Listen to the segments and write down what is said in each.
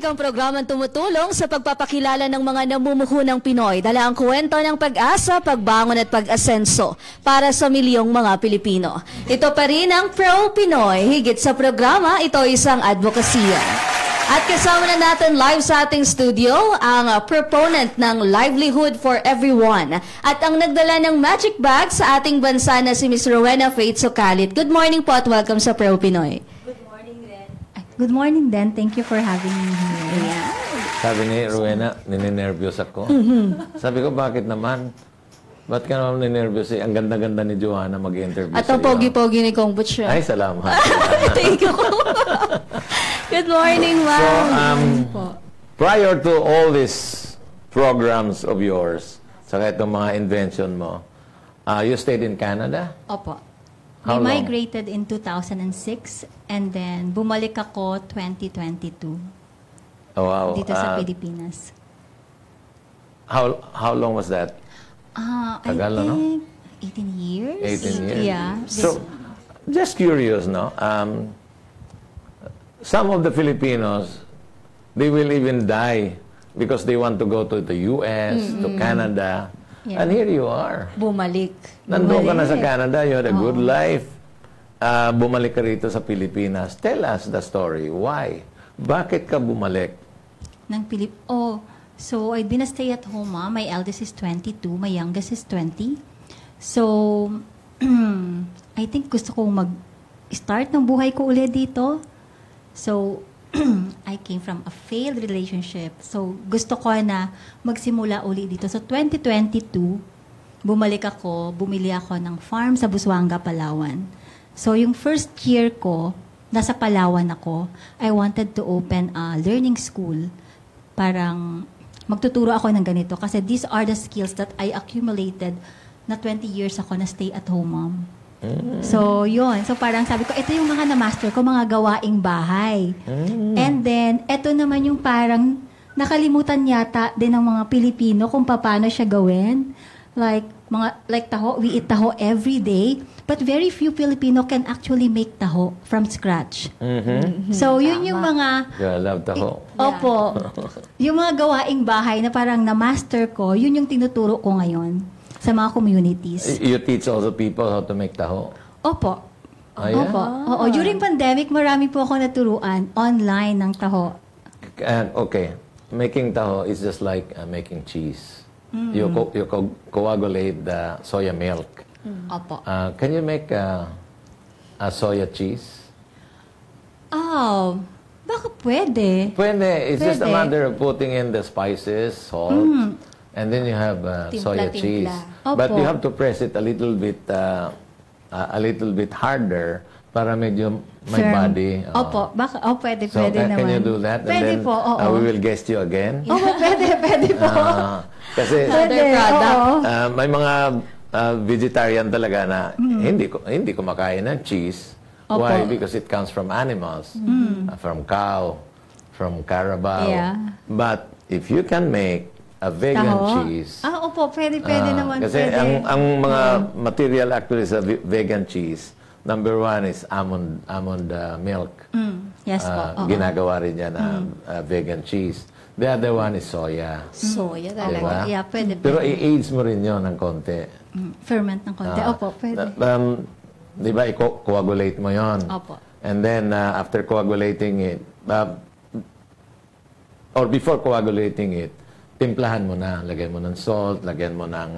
Ang programang tumutulong sa pagpapakilala ng mga namumuhunang Pinoy, dala ang kwento ng pag-asa, pagbangon at pag-asenso para sa milyong mga Pilipino. Ito pa rin ang Pro Pinoy. Higit sa programa, ito isang advokasya. At kasama na natin live sa ating studio ang proponent ng Livelihood for Everyone at ang nagdala ng magic bag sa ating bansa na si Ms. Rowena Faith Socalit. Good morning po at welcome sa Pro Pinoy. Good morning, Dan. Thank you for having me here. Yeah. Sabi ni Rowena, ninenervyos ako. Sabi ko, bakit naman? Ba't ka naman ninenervyos? Ang ganda-ganda ni Joanna mag-interview At ang pogi-pogi ni Kong Butch. Ay, salamat. Thank you. Good morning, ma'am. So, prior to all these programs of yours, saka itong mga invention mo, you stayed in Canada? Opo. How We long? migrated in 2006 and then bumalik ako 2022 Oh, wow. dito sa Pilipinas. How long was that? I Tagal, ano? think 18 years. 18 years? Yeah. So, just curious, no? Some of the Filipinos, they will even die because they want to go to the US, to Canada. Yeah. And here you are. Bumalik. Nandun ka na sa Canada, you had a good life. Bumalik ka rito sa Pilipinas. Tell us the story. Why? Bakit ka bumalik? So I've been a stay-at-home mom. My eldest is 22, my youngest is 20. So, I think gusto kong mag-start ng buhay ko ulit dito. So, I came from a failed relationship. So, gusto ko na magsimula uli dito. So, 2022, bumalik ako, bumili ako ng farm sa Busuanga, Palawan. So, yung first year ko, nasa Palawan ako, I wanted to open a learning school. Parang magtuturo ako ng ganito. Kasi these are the skills that I accumulated na 20 years ako na stay-at-home mom. So, yun. So, parang sabi ko, ito yung mga na-master ko, mga gawaing bahay. And then, ito naman yung parang nakalimutan yata din ng mga Pilipino kung paano siya gawin. Like taho, we eat taho every day. But very few Filipino can actually make taho from scratch. So, yun yung mga... I love taho. Opo. Yung mga gawaing bahay na parang na-master ko, yun yung tinuturo ko ngayon sa mga communities. You teach also people how to make taho? Opo. Ah, yeah? Opo. Oo. During pandemic, marami po ako naturuan online ng taho. Okay. Making taho is just like making cheese. You coagulate the soya milk. Opo. Can you make a soya cheese? Oh, baka pwede. Pwede. It's just a Pwede. matter of putting in the spices, salt, and then you have soya cheese. Opo. But you have to press it a little bit harder para medyo may Firm. body. Opo. Baka, pwede, So, pwede naman. can you do that? Pwede And then, po, oo. we will guest you again. Opo, pwede po. Kasi Pwede, oo. may mga vegetarian talaga na hindi kumakain ng cheese. Opo. Why? Because it comes from animals. From cow, from carabao. Yeah. But if you can make a vegan Taho. cheese. Opo, pwede naman. Kasi pwede. ang mga material actually sa vegan cheese, number one is almond milk. Yes po. Oo. Ginagawa rin yan na vegan cheese. The other one is soya. Soya Diba? talaga. Yeah, pwede. Pero i-age mo rin yun ng konti. Ferment ng konti. Opo, pwede. Di ba, i-coagulate mo yon. Opo. And then, after coagulating it, or before coagulating it, timplahan mo na. Lagyan mo ng salt, lagyan mo ng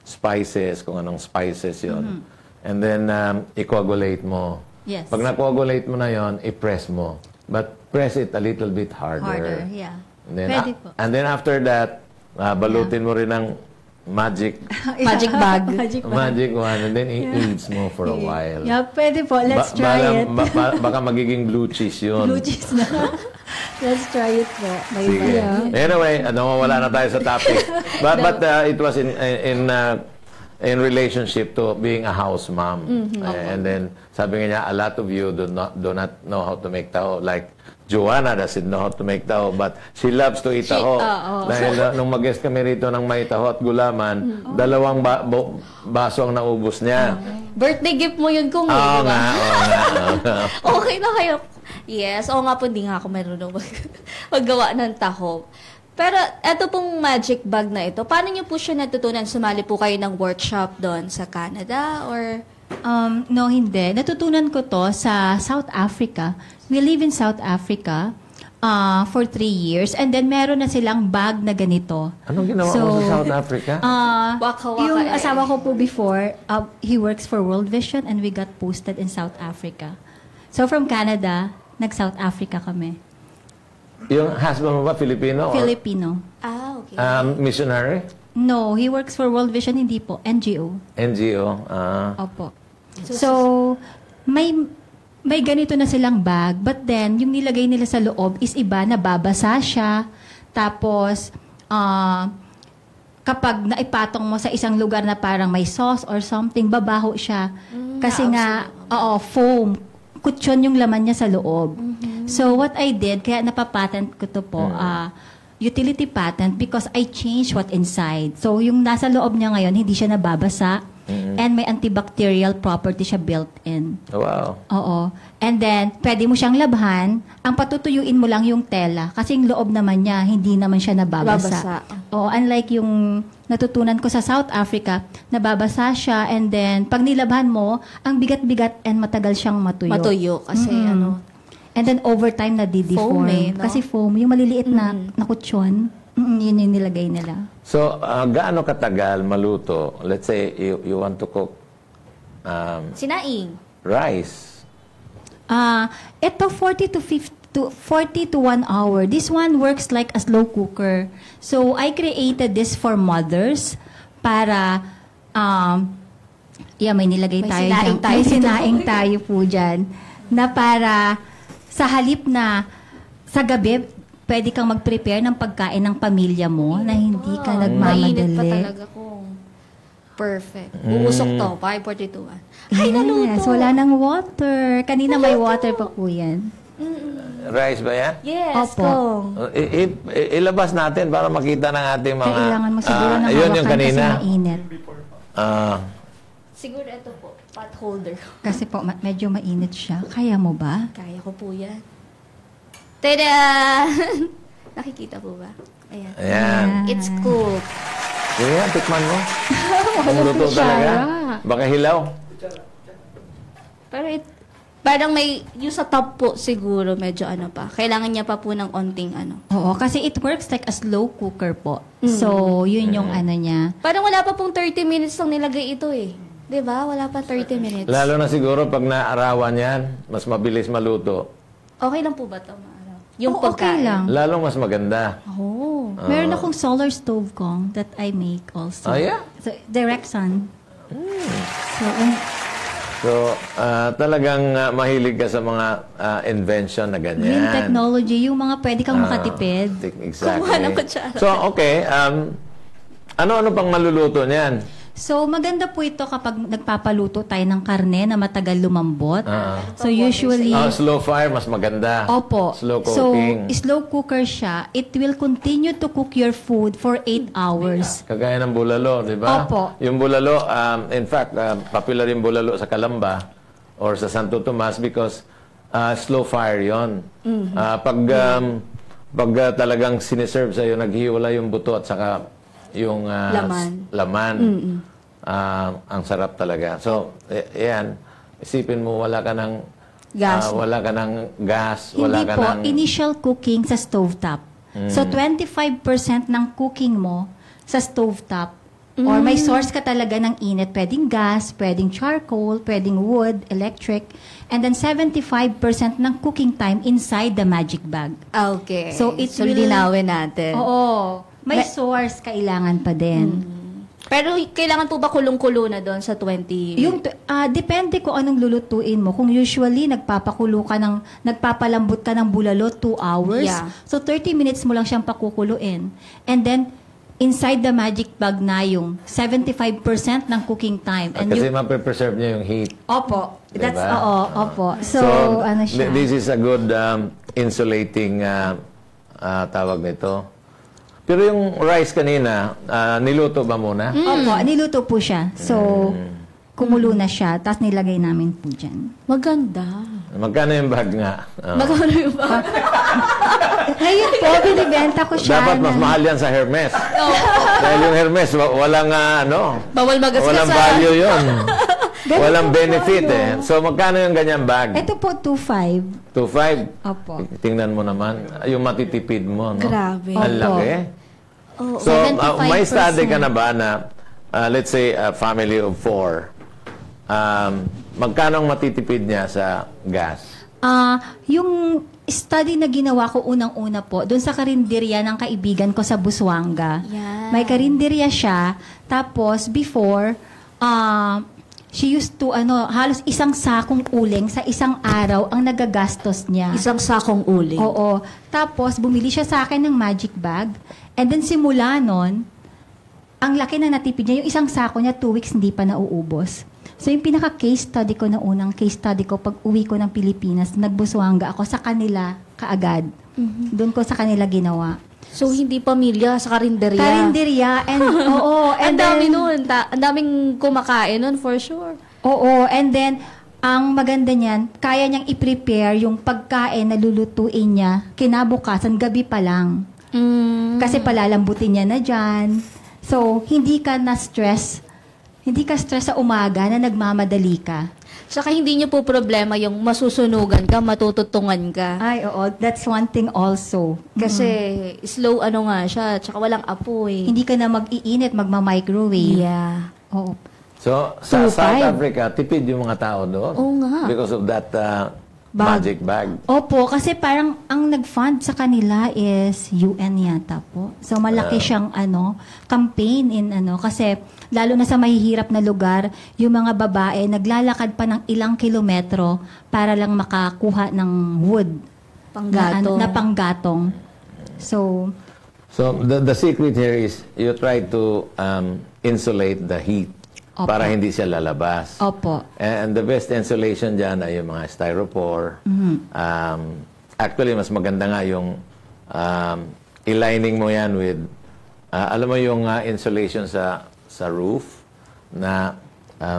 spices, kung anong spices yon. And then, i-coagulate mo. Yes. Pag na-coagulate mo na yon, i-press mo. But press it a little bit harder. Harder, yeah. And then, Pwede po. and then after that, balutin mo rin ng magic Magic bag. magic one, and then i-age mo for a while. Yeah, pwede po. Let's try it. Baka magiging blue cheese yun. Blue cheese na. Let's try it po. May Sige. Anyway, wala na tayo sa topic. But it was in relationship to being a house mom. And then, sabi nga niya, a lot of you do not know how to make taho. Like, Joanna doesn't know how to make taho, but she loves to eat taho. Dahil nung mag-guest kami rito ng may taho at gulaman, 2 baso ang naubos niya. Birthday gift mo yun kung Oo nga. Okay na kayo. Yes, oo nga po, hindi nga ako marunong maggawa ng taho. Pero eto pong magic bag na ito, paano niyo po siya natutunan? Sumali po kayo ng workshop doon sa Canada or... No, hindi. Natutunan ko to sa South Africa. We live in South Africa for 3 years. And then, meron na silang bag na ganito. Anong ginawa mo sa South Africa? Waka-waka Yung eh. asawa ko po before, he works for World Vision and we got posted in South Africa. So, from Canada, nag-South Africa kami. Yung husband mo ba, Filipino? Filipino. Okay. Missionary? No, he works for World Vision, hindi po. NGO. NGO? Opo. So, may ganito na silang bag, but then, yung nilagay nila sa loob is iba, nababasa siya. Tapos, kapag naipatong mo sa isang lugar na parang may sauce or something, babaho siya. Kasi nga, foam. Kutsyon yung laman niya sa loob. So, what I did, kaya napapatent ko to po, utility patent because I changed what inside. So, yung nasa loob niya ngayon, hindi siya nababasa. And may antibacterial property siya built in. Wow. Oo. And then, pwede mo siyang labhan. Ang patutuyuin mo lang yung tela. Kasi yung loob naman niya, hindi naman siya nababasa. Oo, unlike yung natutunan ko sa South Africa, nababasa siya. And then, pag nilabhan mo, ang bigat-bigat and matagal siyang matuyo. Matuyo kasi And then, over time, nadideform. Foam no? Kasi foam, yung maliliit na kutsyon, yun yung nilagay nila. So, gaano katagal maluto? Let's say, you want to cook Sinaing. rice. Ito 40 to 1 hour. This one works like a slow cooker. So, I created this for mothers para, may nilagay May tayo sinaing dyan. tayo May dito. sinaing tayo po dyan. Na para, sa halip na, sa gabi, pwede kang mag-prepare ng pagkain ng pamilya mo na hindi ka nagmamadali. Mainit pa talaga kung perfect. Uusok to, 5:42. Ay, naluto. Yes, wala ng water. Kanina may water pa po yan. Rice ba yan? Yes, Opo. kung. Ilabas natin para makita ng ating mga... Kailangan mo siguro na yun yung hawakan kasi kanina. mainit. Siguro ito po, pot holder. Kasi po, medyo mainit siya. Kaya mo ba? Kaya ko po yan. Tada! Nakikita po ba? Ayan. Ayan. It's cooked. Yan, tikman mo. Ang luto talaga. Baka hilaw. Pero parang may, yung sa top po siguro medyo ano pa. Kailangan niya pa po ng onting ano. Oo, kasi it works like a slow cooker po. So, yun yung ano niya. Parang wala pa pong 30 minutes lang nilagay ito eh. 'Di ba? Wala pa 30 minutes. Lalo na siguro pag naarawan yan, mas mabilis maluto. Okay lang po ba ito? Yung Oo, okay pagkain. lang. Lalong mas maganda. Oh. Meron akong solar stove kong that I make also. Oh, yeah? So, direct sun. So, talagang mahilig ka sa mga invention na ganyan. Green technology, yung mga pwede kang makatipid. Exactly. Kumuha ng kutsara. So, okay. Ano-ano pang maluluto niyan? So, maganda po ito kapag nagpapaluto tayo ng karne na matagal lumambot. So, usually... Slow fire, mas maganda. Opo. Slow cooking. So, slow cooker siya. It will continue to cook your food for 8 hours. Kagaya ng bulalo, di ba? Opo. Yung bulalo, in fact, popular yung bulalo sa Calamba or sa Santo Tomas because slow fire yon. Pag talagang siniserve sa'yo, naghiwala yung buto at saka yung laman. Ang sarap talaga. So, yan. Isipin mo, wala ka ng Gas. wala ka ng gas, wala Hindi ka po, ng... initial cooking sa stovetop. So, 25% ng cooking mo sa stovetop. Or may source ka talaga ng init. Pwedeng gas, pwedeng charcoal, pwedeng wood, electric. And then 75% ng cooking time inside the magic bag. Okay. So, it will- linawin natin. Oo. May source kailangan pa din. Pero kailangan po ba kulong-kulo na doon sa 20? Yung depende kung anong lulutuin mo. Kung usually nagpapalambot ka ng bulalo 2 hours. Yeah. So 30 minutes mo lang siyang pakukuluin. And then inside the magic bag na yung 75% ng cooking time. And Kasi mape-preserve niya yung heat. Opo. That's Diba? opo. So ano siya? This is a good insulating tawag nito. Pero yung rice kanina, niluto ba muna? Opo, niluto po siya. So Kumulo na siya, tapos nilagay namin po dyan. Maganda. Magkano yung bag nga? Magkano yung ba? Ngayon po, binibenta ko siya. Dapat mas mahal yan sa Hermes. Dahil yung Hermes, walang Bawal magasgas walang sa... value yun. Ganun Walang po benefit tayo. So, magkano yung ganyang bag? Ito po, 2.5. 2.5? Opo. Tingnan mo naman. Yung matitipid mo, no? Grabe. Ang Opo. laki. Oo. So, 75%. may study ka na ba na, let's say, a family of 4, magkano ang matitipid niya sa gas? Yung study na ginawa ko unang-una po, doon sa karinderya ng kaibigan ko sa Busuanga. Yan. May karinderya siya. Tapos, before, she used to, halos isang sakong uling sa isang araw ang nagagastos niya. Isang sakong uling. Oo. Tapos, bumili siya sa akin ng magic bag. And then, simula nun, ang laki na natipid niya. Yung isang sako niya, 2 weeks hindi pa nauubos. So, yung pinaka-case study ko na unang case study ko pag uwi ko ng Pilipinas, nagbuswanga ako sa kanila kaagad. Doon ko sa kanila ginawa. So, hindi pamilya sa karinderya. Karinderya. And, oo. Ang And dami then, nun. Ang daming kumakain nun, for sure. Oo. And then, ang maganda niyan, kaya niyang i-prepare yung pagkain na lulutuin niya kinabukasan, gabi pa lang. Kasi palalambutin niya na dyan. So, hindi ka na-stress. Hindi ka stress sa umaga na nagmamadali ka. Saka hindi niyo po problema yung masusunugan ka, matututungan ka. Ay, oo. That's one thing also. Kasi slow nga siya, tsaka walang apoy. Hindi ka na mag-iinit, magma-microwave. Yeah. Oo. So, sa 2.5. South Africa, tipid yung mga tao doon. Oo nga. Because of that Bag. magic bag. Opo, kasi parang ang nag-fund sa kanila is UN yata po. So malaki siyang campaign in kasi lalo na sa mahihirap na lugar, yung mga babae naglalakad pa ng ilang kilometro para lang makakuha ng wood Panggatong. na panggatong. So the secret here is you try to insulate the heat Opo. para hindi siya lalabas. opo. And the best insulation dyan ay yung mga styrofoam. Actually, mas maganda nga yung i-lining mo yan with, alam mo yung insulation sa roof na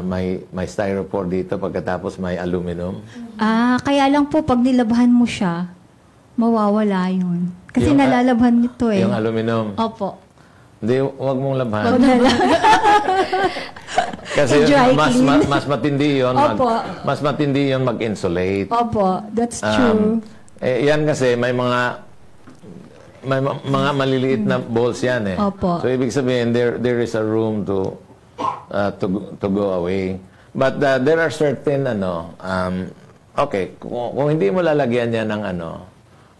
may styrofoam dito pagkatapos may aluminum. Kaya lang po pag nilabhan mo siya, mawawala yun. Kasi Yung, nalalabhan nito Yung aluminum. Opo. Hindi, huwag mong labhan. Wag na lang. Kasi Dry clean. mas matindi yun. Opo. Mas matindi yun mag-insulate. Opo, that's true. Yan kasi may mga maliliit na balls yan eh. Opo. So ibig sabihin there is a room to go away. But there are certain okay, kung hindi mo lalagyan yan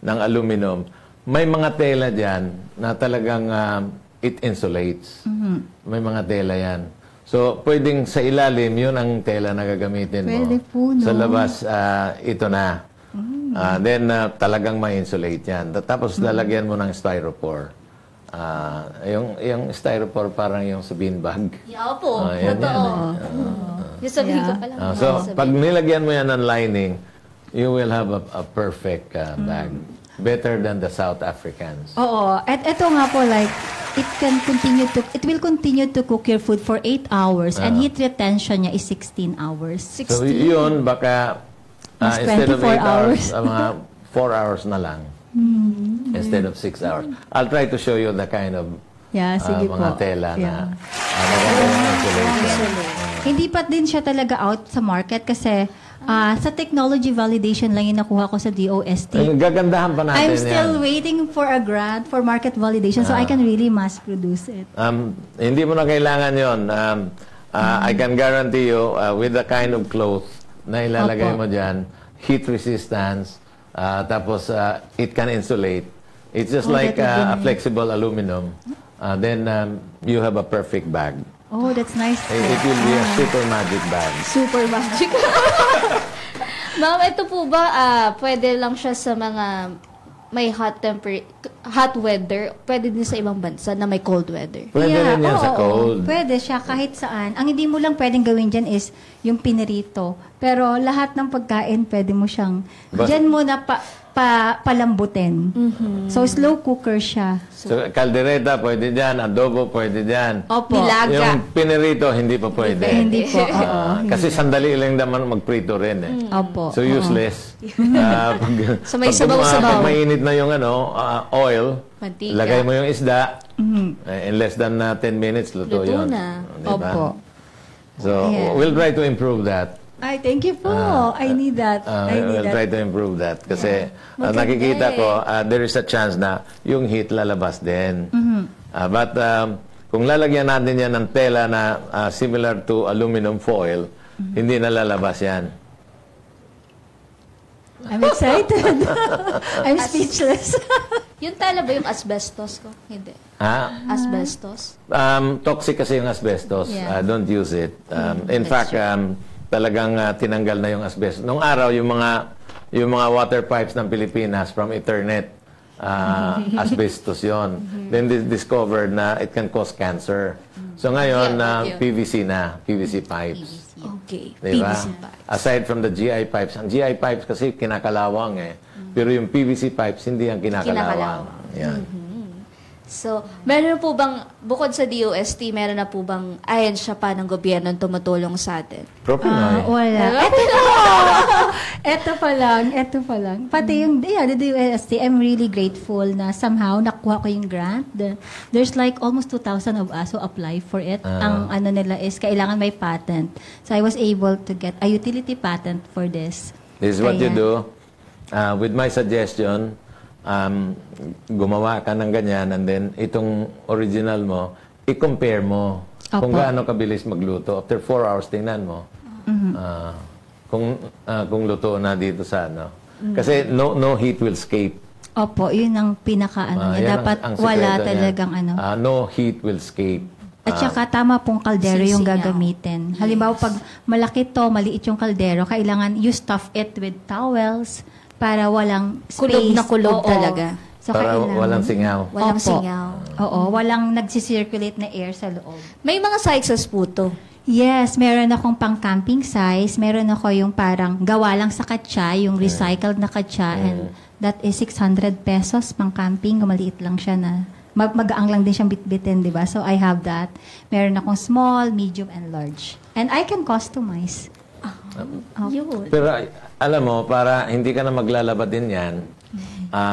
ng aluminum, may mga tela diyan na talagang it insulates. May mga tela yan. So, pwedeng sa ilalim, yun ang tela na gagamitin mo. Pwede po, no? Sa labas, ito na. Then, talagang ma-insulate yan. Tapos, lalagyan mo ng styrofoam. Yung styrofoam parang yung sa beanbag. Yeah, po. Yan, Totoo. yan. Yung sabihin ko pala. So, pag nilagyan mo yan ng lining, you will have a perfect bag. Better than the South Africans. Oo. At ito nga po, like, it will continue to cook your food for 8 hours and heat retention niya is 16 hours. So, yun, baka Mas instead of 8 24 hours, mga 4 hours na lang. Instead of 6 hours. I'll try to show you the kind of Yeah, sige mga po. tela Yeah. na magandang insulation. Hindi pa din siya talaga out sa market kasi sa technology validation lang yung nakuha ko sa DOST. Ay, gagandahan pa natin I'm still yan. waiting for a grant for market validation so I can really mass produce it. Hindi mo na kailangan yon. I can guarantee you, with the kind of clothes na ilalagay Opo. mo dyan, heat resistance, tapos it can insulate. It's just like that a would be nice. flexible aluminum. Then you have a perfect bag. Oh, that's nice. It will be a super magic bag. Super magic. Ma'am, ito po ba, pwede lang siya sa mga may hot weather? Pwede din sa ibang bansa na may cold weather? Pwede rin yan sa oo. cold. Pwede siya kahit saan. Ang hindi mo lang pwedeng gawin dyan is yung pinirito. Pero lahat ng pagkain pwede mo siyang, dyan mo na palambutin. So, slow cooker siya. So, kaldereta, pwede dyan. Adobo, pwede dyan. Opo. Nilaga. Yung pinirito, hindi pa pwede. Hindi po. Oo. Kasi sandali lang naman magprito rin eh. Opo. So, useless. So, may sabaw-sabaw. Pag mainit na yung oil, Mantika. lagay mo yung isda, in less than 10 minutes, luto Luto yun. na. Diba? Opo. So, Yeah. we'll try to improve that. Ay, thank you po. I need that. I need We'll that. try to improve that. Kasi Maganda nakikita eh. ko, there is a chance na yung heat lalabas din. But kung lalagyan natin yan ng tela na similar to aluminum foil, hindi na lalabas yan. I'm excited. I'm speechless. Yung tela ba yung asbestos ko? Hindi. Ha? Asbestos? Toxic kasi yung asbestos. Yeah. Don't use it. In fact, talagang tinanggal na yung asbestos. Nung araw, yung mga water pipes ng Pilipinas from Ethernet, asbestos yon. Then they discovered na it can cause cancer. So ngayon, Yeah, PVC na, PVC pipes. Okay. Diba? PVC pipe. Aside from the GI pipes. Ang GI pipes kasi kinakalawang eh. Pero yung PVC pipes, hindi ang kinakalawang. Yan. So, meron po bang, bukod sa DOST, meron na po bang ahensya pa ng gobyerno tumutulong sa atin? Propinoy. Wala. Ito pa lang. Pati yung, the DOST, I'm really grateful na somehow nakuha ko yung grant. There's like almost 2,000 of us who apply for it. Ang ano nila is, kailangan may patent. So I was able to get a utility patent for this. This is what you Kaya- do. With my suggestion, gumawa ka ng ganyan and then itong original mo, i-compare mo kung Opo. gaano kabilis magluto. After 4 hours, tingnan mo. Kung luto na dito sa ano. Kasi no heat will escape. Opo, yun ang pinaka ano niya. Yan Dapat ang wala sikreto niya. talagang ano. No heat will escape. At saka tama pong kaldero yung Sisingaw. gagamitin. Halimbawa, pag malaki to, maliit yung kaldero, kailangan you stuff it with towels para walang space. Kulog na kulog Oo. talaga. So, Para kailangan- walang singaw. Walang Opo. singaw. Oo, walang nagsisirculate na air sa loob. May mga sizes po to. Yes, meron akong pang-camping size. Meron ako yung parang gawa lang sa katsa, yung recycled na katsa. And that is 600 pesos pang-camping. Maliit lang siya na. Magaang lang din siyang bitbitin, di ba? So, I have that. Meron akong small, medium, and large. And I can customize. Yun. Pero alam mo, para hindi ka na maglalaba din yan,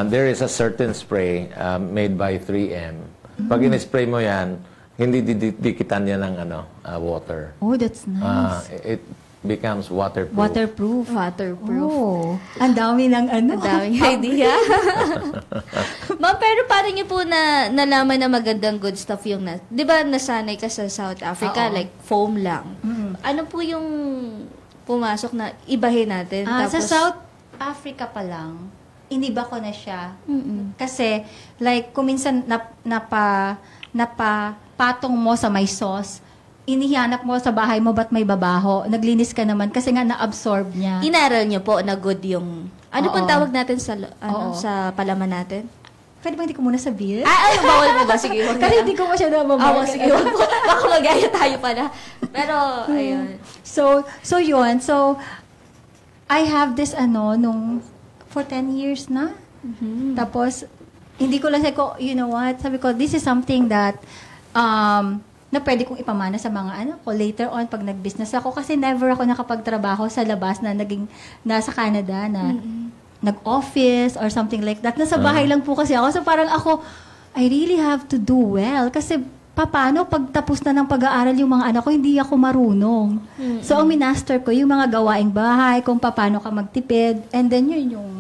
there is a certain spray made by 3M. Pag in-spray mo yan, hindi didikitan yan ng water. Oh, that's nice. It becomes waterproof. Waterproof. Waterproof. Oh, ang dami ng ano. Ang daming idea. Ma'am, pero paano niyo po nalaman na magandang good stuff yung di ba nasanay ka sa South Africa, Oo. like foam lang. Ano po yung pumasok na ibahin natin? Sa South Africa pa lang, iniba ko na siya. Kasi, like, kung minsan napapatong mo sa may sauce, inihanap mo sa bahay mo, ba't may babaho? Naglinis ka naman kasi nga na-absorb niya. Inaral niyo po na good yung... Ano Oo. pong tawag natin sa Oo. sa palaman natin? Pwede ba hindi ko muna sabihin? Bawal po ba? Sige, wag Kasi na. hindi ko masyado Wag, mabawal. sige, wag po. Baka magaya tayo pala. Pero, ayun. So yun. So, I have this for 10 years na. Tapos, hindi ko lang sabi ko, you know what? Sabi ko, this is something that, na pwede kong ipamana sa mga anak ko later on pag nag-business ako. Kasi never ako nakapagtrabaho sa labas na nasa Canada na nag-office or something like that. Nasa bahay lang po kasi ako. So parang ako, I really have to do well. Kasi paano pag tapos na ng pag-aaral yung mga anak ko, hindi ako marunong. So ang minaster ko, yung mga gawaing bahay, kung paano ka magtipid. And then yun yung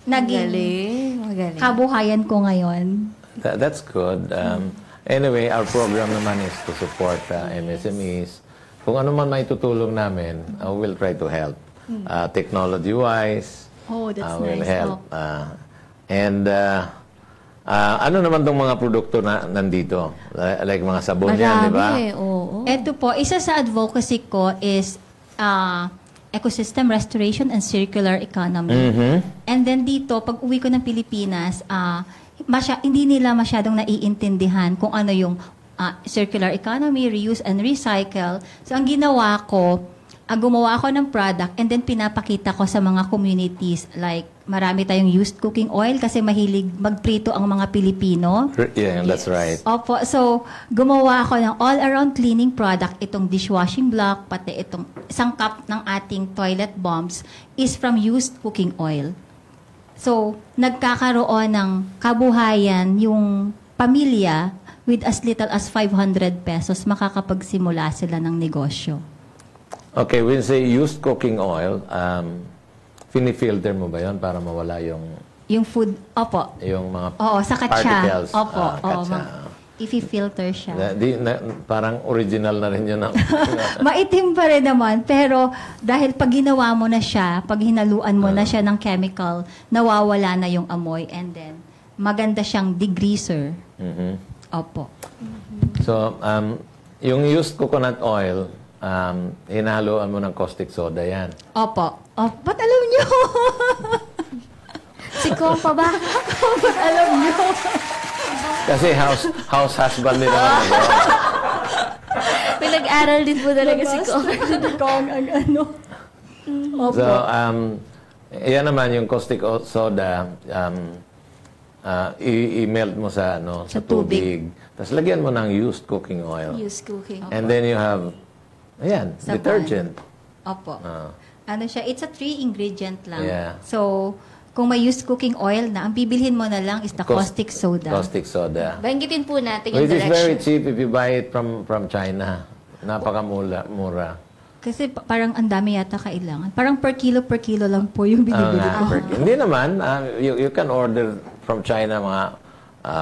naging Magaling. kabuhayan ko ngayon. That's good. Anyway, our program naman is to support MSMEs. Kung ano man may tutulong namin, we'll try to help. Technology-wise, Oh, that's will nice. help. Ano naman tong mga produkto na nandito? Like mga sabon yan, di ba? Marami oo. Ito po, isa sa advocacy ko is ecosystem restoration and circular economy. And then dito, pag uwi ko ng Pilipinas, hindi nila masyadong naiintindihan kung ano yung circular economy, reuse and recycle. So ang ginawa ko, gumawa ako ng product and then pinapakita ko sa mga communities. Like, marami tayong used cooking oil kasi mahilig magprito ang mga Pilipino. Yeah, that's right. Opo, so gumawa ako ng all-around cleaning product. Itong dishwashing block, pati itong isang cup ng ating toilet bombs is from used cooking oil. So, nagkakaroon ng kabuhayan yung pamilya with as little as 500 pesos, makakapagsimula sila ng negosyo. Okay, when you say used cooking oil, fini-filter mo ba yun para mawala yung food, opo. yung mga Oo, sa katsa. particles? Opo, Katsa. Ifi-filter siya. Parang original na rin yun. Maitim pa rin naman, pero dahil pag ginawa mo na siya, pag hinaluan mo na siya ng chemical, nawawala na yung amoy and then maganda siyang degreaser. Mhm. Opo. So, yung used coconut oil, hinahaluan mo ng caustic soda yan. Opo. Oh, ba't alam niyo? Si Kong pa ba? Ba't alam niyo? Kasi house husband din naman ako. Pinag-aral din po talaga si Kong. Kong ang ano. Opo. So, yan naman yung caustic soda, i-melt mo sa Sa tubig. Tapos lagyan mo ng used cooking oil. Use cooking. And then you have, ayan, Sabon. detergent. Opo. Ah. Ano siya? It's a 3-ingredient lang. Yeah. So, kung may used cooking oil na, ang bibilhin mo na lang is the caustic soda. Caustic soda. Banggitin po natin yung Which is very direction. cheap if you buy it from China. Mura. Kasi parang ang dami yata kailangan. Parang per kilo lang po yung binibili ko. Hindi naman. You can order from China mga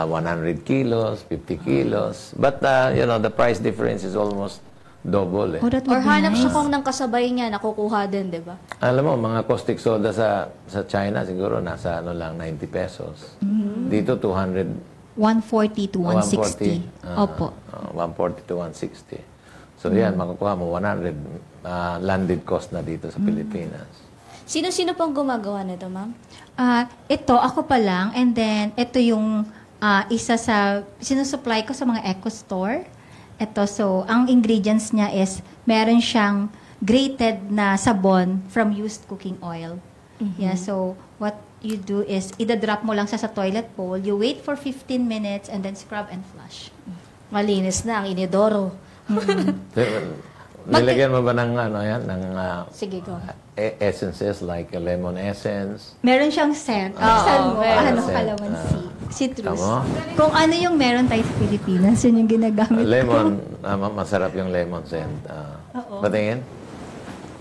100 kilos, 50 kilos. But, the price difference is almost double. Oh, that would Or be hanap nice. siya kung ng kasabay niya, nakukuha din, di ba? Alam mo, mga caustic soda sa China, siguro nasa 90 pesos. Dito, 200. 140 to 160. 140. Opo. 140 to 160. So, yan, makukuha mo 100 landed cost na dito sa Pilipinas. Sino-sino pong gumagawa nito, ma'am? Ito, ako pa lang. And then, ito yung isa sa, sinusupply ko sa mga eco store. Ito, so, ang ingredients niya is, meron siyang grated na sabon from used cooking oil. Yeah, so, what you do is, idadrop mo lang siya sa toilet bowl, you wait for 15 minutes, and then scrub and flush. Malinis na ang inidoro. Nilagyan mo ba ng, ng Sige, go. essences like lemon essence? Meron siyang scent. Oo, meron. Kalamansi. Citrus. Tama. Kung ano yung meron tayo sa Pilipinas, yun yung ginagamit ko. Lemon, masarap yung lemon scent. Oo. Patingin?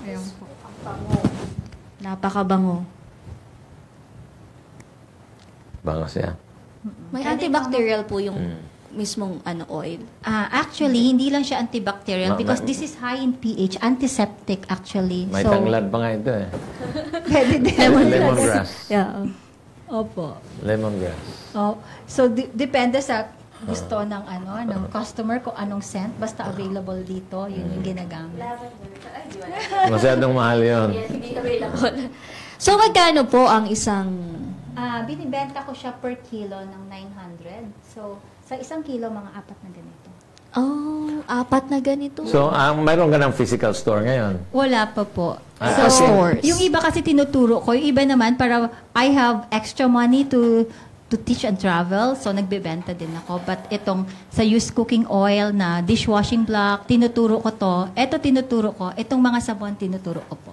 Ayun po. Napakabango. Bango siya. May antibacterial po yung mismong oil. Actually, hindi lang siya antibacterial because this is high in pH, antiseptic actually. May so, tanglad pa nga ito eh. pwede din. Lemongrass. Yeah. Opo. Lemongrass. Oh, so, depende sa gusto ng ng customer kung anong scent. Basta available dito, yun yung ginagamit. Masyadong mahal yun. Hindi available. So, magkano po ang isang... Binibenta ko siya per kilo ng 900. So, sa isang kilo, mga 4 na ganito. Oh, 4 na ganito. So, mayroon ka ng physical store ngayon? Wala pa po. So, stores. Yung iba kasi tinuturo ko, yung iba naman para I have extra money to teach and travel, so nagbebenta din ako. But itong sa used cooking oil na dishwashing block, tinuturo ko to. Ito tinuturo ko. Itong mga sabon, tinuturo ko po.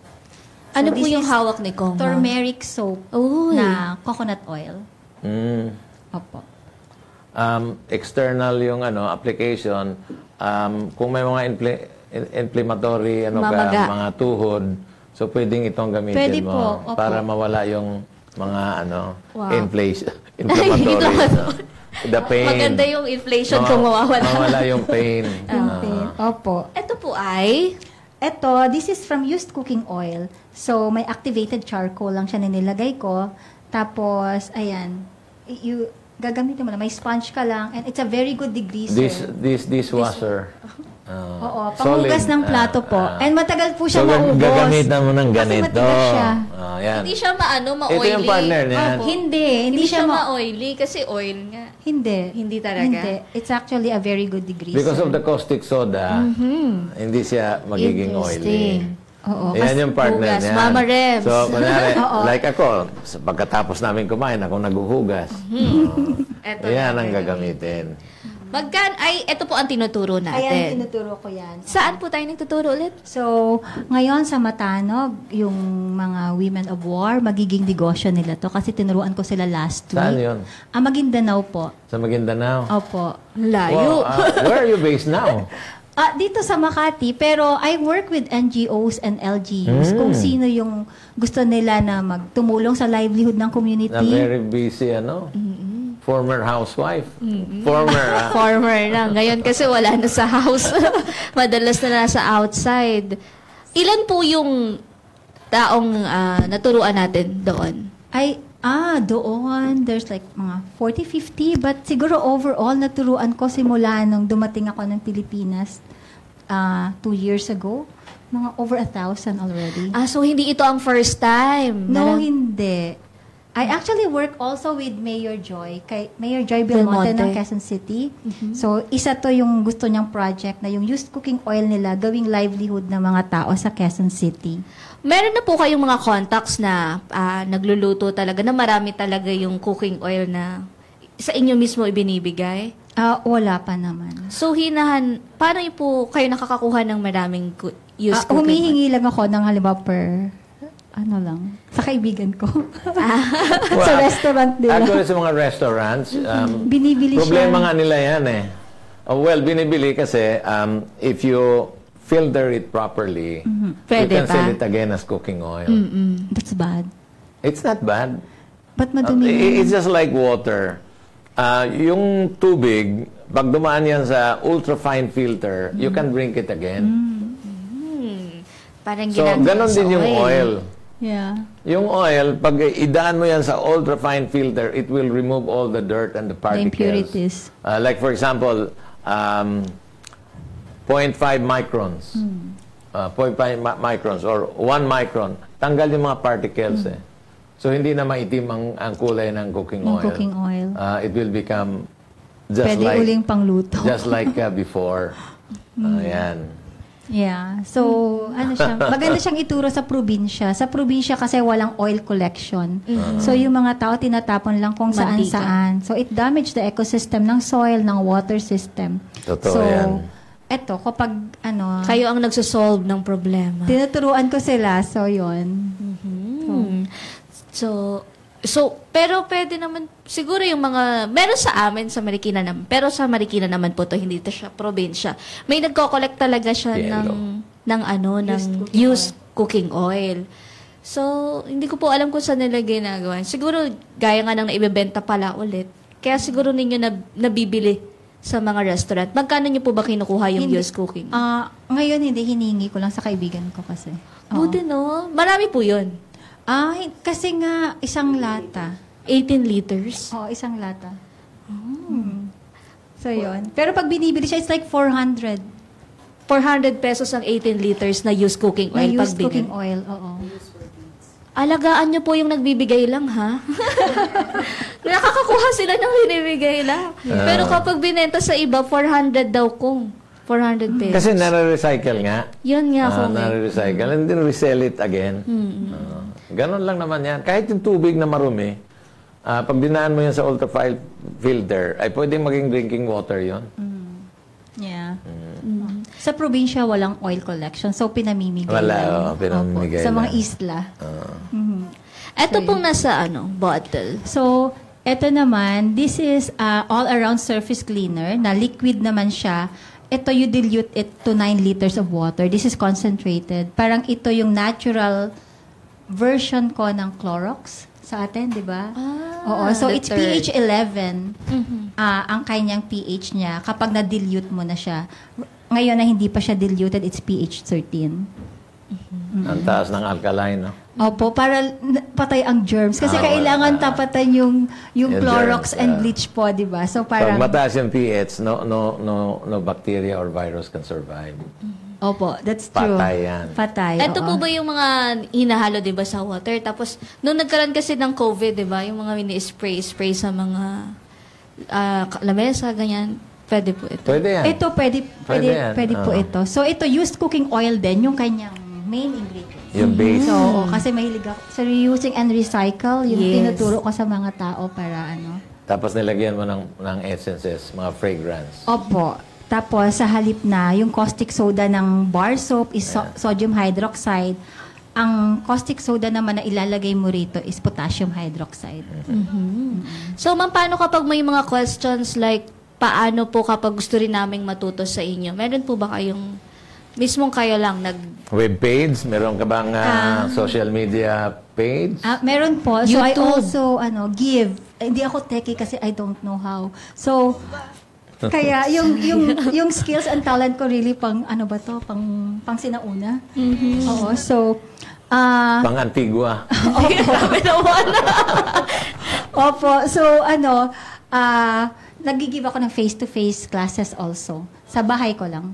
Ano po this yung is hawak ni Kong? Turmeric soap Uy. na coconut oil. Opo. External yung application. Kung may mga inflammatory Mamaga. mga tuhod, so pwedeng itong gamitin Pwede mo po, opo. para mawala yung mga Wow. inflammatory. The pain. Maganda yung inflation kung mawawala. Mawala yung pain. Okay. Opo. Ito po ay... Ito, this is from used cooking oil. So, may activated charcoal lang siya na nilagay ko. Tapos, ayan, gagamitin mo lang. May sponge ka lang. And it's a very good degreaser. This dishwasher. Oo, panghugas ng plato po. And matagal po siya so, maubos. gagamitan mo ng Kasi ganito. matigas siya. Yan. Hindi siya ma-oily. Ito yung partner niyan. Hindi Hindi siya ma-oily kasi oil nga. Hindi. Hindi talaga? Hindi. It's actually a very good degreaser. Because of the caustic soda, hindi siya magiging Interesting. oily. Oo, Yan yung partner hugas, niya. Mama Rebs. So, kunyari, Oo. like ako, pagkatapos namin kumain, ako naghuhugas. Eto Yan na, ang gagamitin. ito po ang tinuturo Ayan, natin. tinuturo ko yan. Saan po tayo nagtuturo ulit? So, ngayon sa Matanog, yung mga women of war, magiging negosyo nila to kasi tinuruan ko sila last week. Saan yun? Maguindanao po. Sa Maguindanao? Opo. Layo. Wow, where are you based now? Dito sa Makati, pero I work with NGOs and LGUs kung sino yung gusto nila na magtumulong sa livelihood ng Na community. very busy, former housewife. Former, Former na. Ngayon kasi wala na sa house. Madalas na nasa outside. Ilan po yung taong naturuan natin doon? Doon, there's like mga 40, 50, but siguro overall, naturuan ko simula nung dumating ako ng Pilipinas 2 years ago. Mga over 1,000 already. So hindi ito ang first time? No, hindi. I actually work also with Mayor Joy, kay Mayor Joy Belmonte ng Quezon City. So, isa to yung gusto niyang project na yung used cooking oil nila gawing livelihood ng mga tao sa Quezon City. Meron na po kayong mga contacts na nagluluto talaga, na marami talaga yung cooking oil na sa inyo mismo ibinibigay? Wala pa naman. So, paano po kayo nakakakuha ng maraming used cooking oil? Humihingi lang ako ng halimbawa sa kaibigan ko. Sa restaurant nila. Actually, sa mga restaurants, Binibili problema siya. nga nila yan eh. Binibili kasi if you filter it properly, you Pwede can pa. sell it again as cooking oil. That's bad. It's not bad. Ba't madumi? It's just like water. Yung tubig, pag dumaan yan sa ultra-fine filter, you can drink it again. Parang So, ginagawa ganon sa din yung oil. Yeah. Yung oil, pag idaan mo yan sa ultra-fine filter, it will remove all the dirt and the The particles. impurities. Like for example, 0.5 microns. 0.5 microns or 1 micron. Tanggal yung mga particles eh. So, hindi na maitim ang kulay ng cooking Ng oil. cooking oil. It will become just Pwede like uling pangluto. just like before. Ayan. Yeah. So, maganda siyang ituro sa probinsya. Sa probinsya kasi walang oil collection. So, yung mga tao tinatapon lang kung Mantika. saan-saan. So, it damage the ecosystem ng soil, ng water system. Totoo so, yan. eto, kapag Kayo ang nagsosolve ng problema. tinuturuan ko sila, so yun. Pero pwede naman, siguro yung mga, meron sa amin sa Marikina naman, pero sa Marikina naman po to, hindi to siya probinsya. May nagko-collect talaga siya Yellow. ng used cooking oil. So, hindi ko po alam kung saan nila ginagawa. Siguro, gaya nga nang naibebenta pala ulit. Kaya siguro ninyo nabibili sa mga restaurant. Magkano niyo po ba kinukuha yung Hindi. used cooking? Ngayon, hindi hiningi ko lang sa kaibigan ko kasi. Oo. Buti no? Marami po yun. Kasi nga, isang lata. 18 liters. Oo, isang lata. So, yun. Pero pag binibili siya, it's like 400. 400 pesos ang 18 liters na used cooking oil. Na used pag cooking binili. oil, oo. Alagaan niyo po yung nagbibigay lang, ha? Nakakakuha sila ng binibigay lang. Pero kapag binenta sa iba, 400 daw kung. 400 pesos. Kasi nare-recycle nga. Yun nga kung Nare-recycle and then resell it again. Ganon lang naman yan. Kahit yung tubig na marumi, pag dinaan mo yan sa ultrafilter filter, ay pwedeng maging drinking water yon. Yeah. Sa probinsya, walang oil collection. So, pinamimigay lang. Pinamimigay Opo. Sa mga lang. isla. Ito pong nasa bottle. So, eto naman, this is all-around surface cleaner na liquid naman siya. Ito, you dilute it to 9 liters of water. This is concentrated. Parang ito yung natural version ko ng Clorox sa atin, di ba? Oo. So, the it's third. pH 11. Ang kanyang pH niya kapag na-dilute mo na siya. Ngayon na hindi pa siya diluted, it's pH 13. Ang taas ng alkaline, no? Opo, para patay ang germs. Kasi kailangan tapatan yung Clorox germs, and bleach po, di ba? So, Pag parang... mataas yung pH, no bacteria or virus can survive. Opo, that's true. Patay yan. Patay, Ito oo. po ba yung mga hinahalo, di ba, sa water? Tapos, nung nagkaroon kasi ng COVID, di ba, yung mga mini-spray sa mga lamesa, ganyan. Pwede po ito. Pwede yan. Ito, pwede yan. po ito. So, ito, used cooking oil din, yung kanyang main ingredients. Yung base. So, kasi mahilig ako sa reusing and recycle, yung Yes. tinuturo ko sa mga tao para ano. Tapos nilagyan mo ng essences, mga fragrance. Opo. Tapos, sa halip na, yung caustic soda ng bar soap is sodium hydroxide. Ang caustic soda naman na ilalagay mo rito is potassium hydroxide. So, ma'am, paano kapag may mga questions like, paano po kapag gusto rin naming matuto sa inyo? Meron po ba kayong, mismong kayo lang Web page? Meron ka bang social media page? Meron po. So, I YouTube. also give. Hindi ako techie kasi I don't know how. So, kaya yung skills and talent ko really pang ano ba to? Pang sinauna. Oo. So, Pang-Antigua. Opo. So, nag-give ako ng face-to-face classes also. Sa bahay ko lang.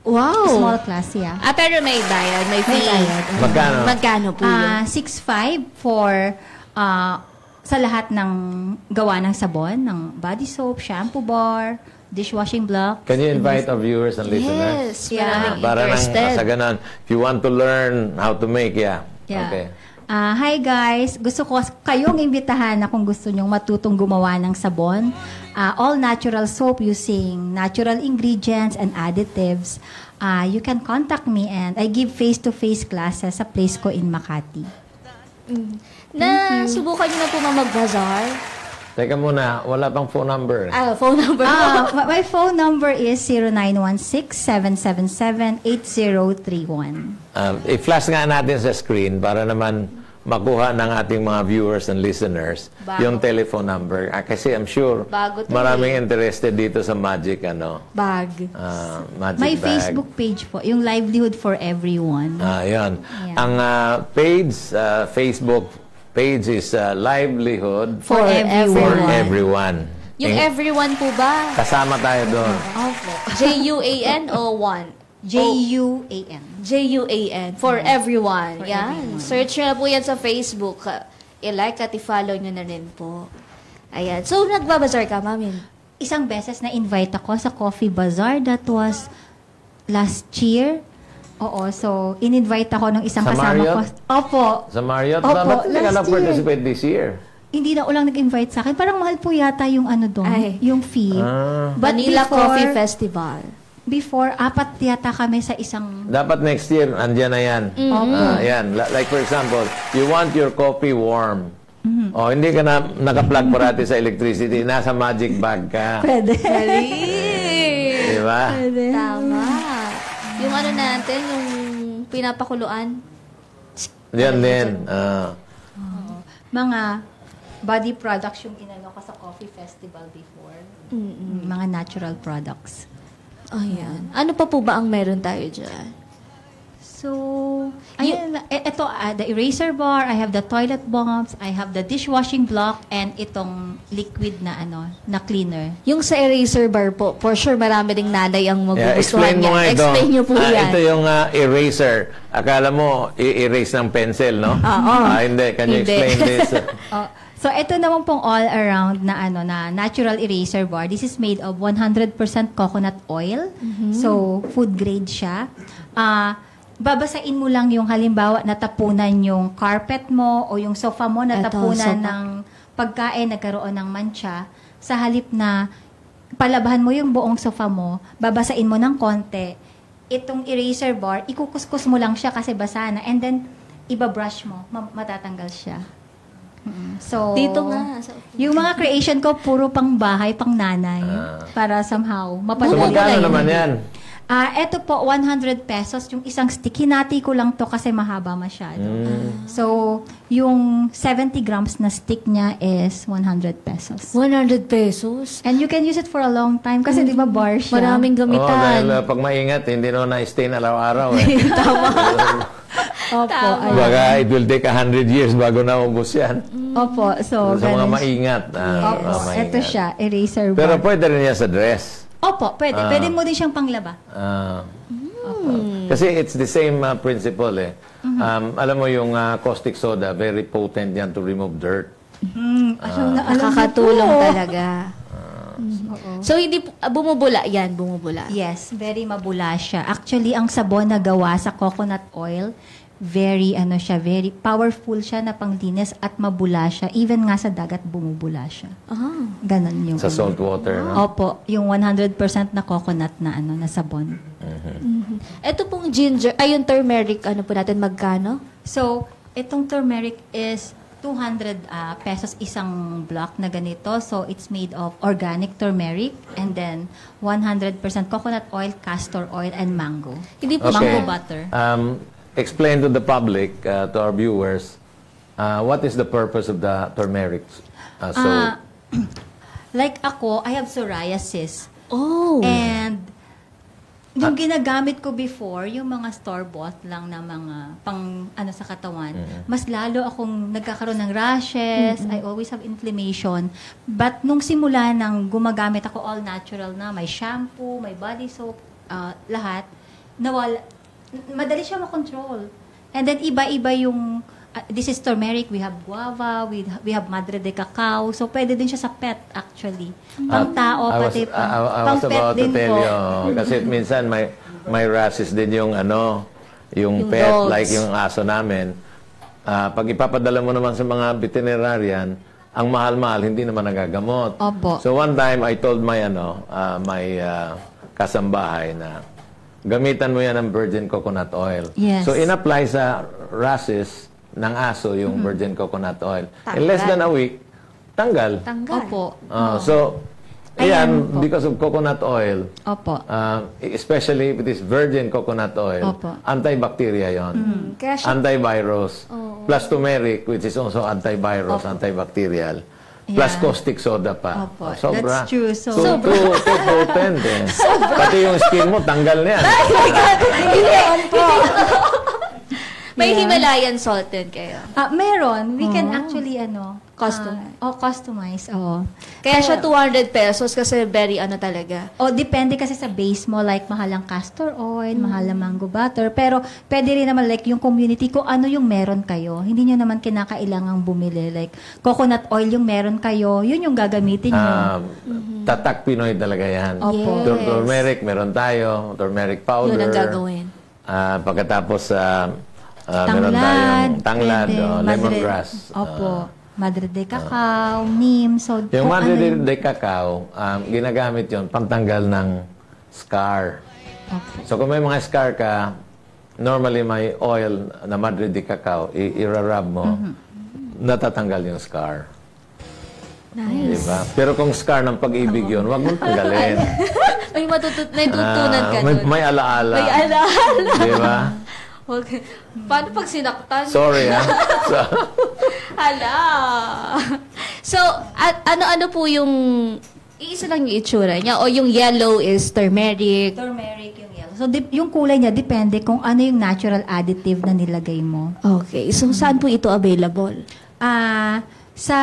Wow! Small class, yeah. Pero may bayad, may fee. bayad. Magkano? Magkano po yun? 6.5 for sa lahat ng gawa ng sabon, ng body soap, shampoo bar, dishwashing block. Can you invite our viewers and listeners? Yes, Yeah. maraming Para nang interested. sa ganun, if you want to learn how to make, Yeah. Okay. Hi guys, gusto ko kayong imbitahan na kung gusto nyong matutong gumawa ng sabon. All natural soap using natural ingredients and additives. You can contact me and I give face-to-face classes sa place ko in Makati. Subukan niyo na po mag-bazaar? Teka muna, wala pang phone number. Phone number mo. My phone number is 0916-777-8031. I-flash nga natin sa screen para naman makuha ng ating mga viewers and listeners yung telephone number. Kasi I'm sure Bago to maraming interested dito sa Magic Bag. Magic May Bag. Facebook page po, yung Livelihood for Everyone. Yun. Yeah. Ang page, Facebook page is Livelihood For for everyone. Everyone. Yung everyone po ba? Kasama tayo doon. Opo. J-U-A-N o one? J-U-A-N. J-U-A-N. For everyone. For Yan. everyone. Search nyo na po yan sa Facebook. I-like at i-follow nyo na rin po. Ayan. So, nagbabazar ka, mamin? Isang beses na invite ako sa Coffee Bazaar. That was last year. Oo, so in-invite ako ng isang Sa kasama ko. Marriott? Opo. Sa Marriott? Opo, Ba't hindi ka last nag-participate this year? Hindi na ulang nag-invite sa akin. Parang mahal po yata yung ano doon, Ay. yung fee. But Manila before- Coffee Festival. Before, 4 yata kami sa isang... Dapat next year, andyan na yan. Yan. Like for example, you want your coffee warm. O, hindi ka na naka-plug parati sa electricity. Nasa magic bag ka. Pwede. Di ba? Tama. Yung ano natin, yung pinapakuluan. Yan din. Mga body products yung inano ko sa coffee festival before. Mga natural products. Ayan. Ano pa po ba ang meron tayo dyan? So, ayun, ito, the eraser bar, I have the toilet bombs, I have the dishwashing block, and itong liquid na na cleaner. Yung sa eraser bar po, for sure marami ding nanay ang Yeah, magugustuhan explain mo nga ito. Explain nyo po yan. Ito yung eraser. Akala mo, i-erase ng pencil, no? Hindi. Can you Hindi. explain this? So, ito naman pong all-around na na natural eraser bar. This is made of 100% coconut oil. So, food grade siya. Babasain mo lang yung halimbawa natapunan yung carpet mo o yung sofa mo natapunan sofa. ng pagkain, nagkaroon ng mancha. Sa halip na palabahan mo yung buong sofa mo, babasain mo ng konti, itong eraser bar, ikukuskus mo lang siya kasi basa na, and then ibabrush mo, matatanggal siya. So, Dito nga. yung mga creation ko, puro pang bahay, pang nanay. Para somehow, So, mapadali. magkano naman yan? Ito po, 100 pesos. Yung isang stick, hinati ko lang to kasi mahaba masyado. So, yung 70 grams na stick niya is 100 pesos. 100 pesos? And you can use it for a long time kasi di ba bar siya? Maraming Oo, gamitan. dahil pag maingat, hindi na na-stain araw-araw. Opo. ayun. Baga, it will take 100 years bago naubos yan. Opo. So, Sa mga ganun siya. maingat. Opo. mga maingat. Ito siya, eraser bar. Pero pwede rin yan sa dress. Opo, pwede. Pwede mo din siyang panglaba. Kasi it's the same principle eh. Alam mo yung caustic soda, very potent yan to remove dirt. Nakakatulong talaga. So, hindi bumubula yan, bumubula. Yes, very mabula siya. Actually, ang sabon na gawa sa coconut oil, very very powerful siya na panglinis at mabula siya. Even nga sa dagat bumubula siya. Ganon yung Sa salt water, no? Opo, yung 100% na coconut na na sabon. Ito pong ginger, yung turmeric, ano po natin, magkano? So, itong turmeric is 200 pesos isang block na ganito. So, it's made of organic turmeric and then 100% coconut oil, castor oil, and mango. Hindi po Mango siya. butter. Explain to the public, to our viewers, what is the purpose of the turmeric soap? Like ako, I have psoriasis. Oh. And yung ginagamit ko before, yung mga store-bought lang na mga pang sa katawan, mas lalo akong nagkakaroon ng rashes, I always have inflammation. But nung simula nang gumagamit ako all natural na, may shampoo, may body soap, lahat, madali siya makontrol. And then iba-iba yung this is turmeric, we have guava, we have madre de cacao. So pwede din siya sa pet actually. Pang tao pati I pang was pet about to din tell po. you, kasi minsan may rashes din yung yung pet, dogs. like yung aso namin. Pag ipapadala mo naman sa mga veterinarian, ang mahal-mahal, hindi naman nagagamot. Opo. So one time, I told my kasambahay na gamitan mo yan ng virgin coconut oil. Yes. So in-apply sa rashes ng aso yung virgin coconut oil. In less than a week, tanggal. Opo. So, Ayan po. because of coconut oil, Opo. especially if it is virgin coconut oil, Opo. antibacteria yon, Kaya siya, antivirus, plus turmeric, which is also antivirus, antibacterial, plus Yeah. caustic soda pa. Opo. Sobra. That's true. So, Too potent eh. Pati yung skin mo, tanggal na yan. may Himalayan salt din kayo. meron. We can Oh. actually Customize. customize. Oo. Kaya siya 200 pesos kasi very talaga. Depende kasi sa base mo, like mahalang castor oil, mahalang mango butter. Pero pwede rin naman like yung community ko, ano yung meron kayo. Hindi nyo naman kinakailangang bumili. Like coconut oil yung meron kayo, yun yung gagamitin nyo. Tatak Pinoy talaga yan. Opo. Yes. Turmeric, meron tayo. Turmeric powder. Yun ang gagawin. Pagkatapos, meron tayong tanglad, pwede, lemongrass. Opo. Madre de cacao, neem. So, Yung kung madre ano de cacao, ginagamit yon pantanggal ng scar. Opo. So kung may mga scar ka, normally may oil na madre de cacao, irarab mo, natatanggal yung scar. Nice. Diba? Pero kung scar ng pag-ibig yun, wag mong tanggalin. May natutunan ka may, nun. may alaala. May alaala. Diba? Okay. Paano pag sinaktan? Sorry, ha? So, Hala. So, ano po yung iisa lang yung itsura niya o yung yellow is turmeric? Turmeric yung yellow. So, yung kulay niya, depende kung ano yung natural additive na nilagay mo. Okay. So, saan po ito available? Sa,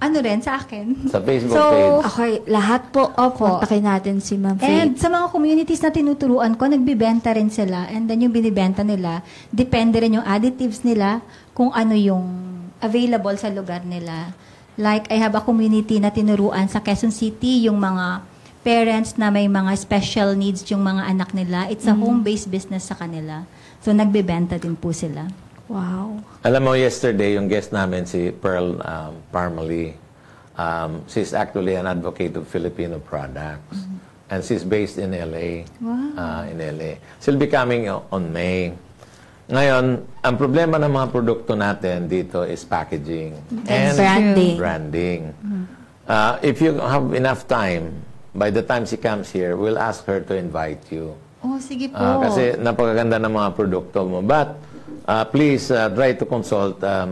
sa akin. sa Facebook So, page. Okay. Lahat po. Opo. Kontakin natin si Ma'am And Faith. sa mga communities na tinuturuan ko, nagbibenta rin sila. And then yung binibenta nila, depende rin yung additives nila kung ano yung available sa lugar nila. Like, I have a community na tinuruan sa Quezon City, yung mga parents na may mga special needs yung mga anak nila. It's a home-based business sa kanila. So, nagbibenta din po sila. Wow. Alam mo, yesterday, yung guest namin, si Pearl Parmalee, she's actually an advocate of Filipino products. And she's based in LA. Wow. In LA. She'll be coming on May. Ngayon, ang problema ng mga produkto natin dito is packaging. And branding. Branding. If you have enough time, by the time she comes here, we'll ask her to invite you. Oh, sige po. Kasi napakaganda ng mga produkto mo. But please try to consult a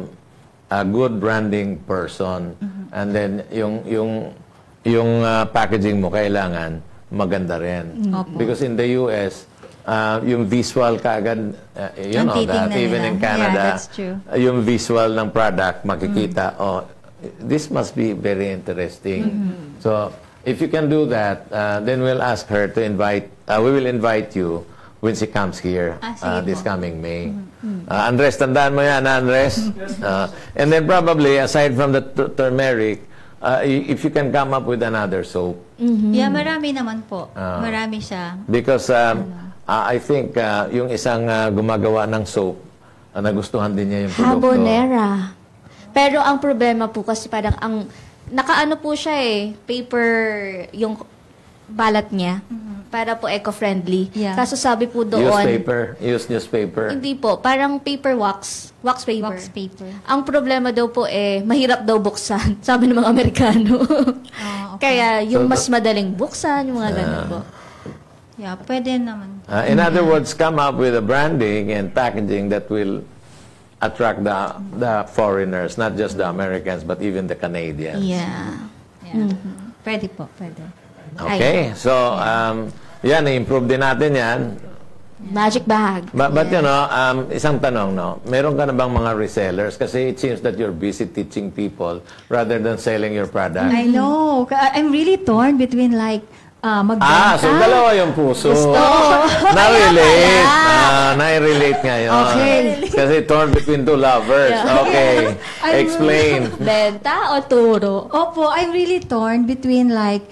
good branding person. And then yung packaging mo kailangan maganda rin. Opo. Because in the US, yung visual kaagad, you Ang know that titingnan even nila. in Canada, Yeah, that's true. yung visual ng product makikita, this must be very interesting. So, if you can do that, then we'll ask her to invite, we will invite you when she comes here Sige this po. coming May. Andres, tandaan mo yan, Andres? And then probably, aside from the turmeric, if you can come up with another soap. Yeah, marami naman po. Marami siya. Because I think yung isang gumagawa ng soap, nagustuhan din niya yung produkto. Habanera. Pero ang problema po kasi parang nakaano po siya paper yung balat niya. Para po eco-friendly. Yeah. Kaso sabi po doon... Use newspaper. Hindi po. Parang paper wax. Wax paper. Wax paper. Ang problema daw po mahirap daw buksan. Sabi ng mga Amerikano. Okay. Kaya yung mas madaling buksan, yung mga ganun po. Yeah, pwede naman. In other words, come up with a branding and packaging that will attract the foreigners, not just the Americans, but even the Canadians. Yeah. Pwede po, pwede. Okay, so yan, i-improve din natin yan. Magic bag. But you know, isang tanong, no? Meron ka na bang mga resellers? Kasi it seems that you're busy teaching people rather than selling your product. I know. I'm really torn between like, magbenta. So dalawa yung puso. Na-relate. Na-relate ngayon. Okay. Kasi torn between two lovers. Okay. Explain. Benta o turo? Opo, I'm really torn between like,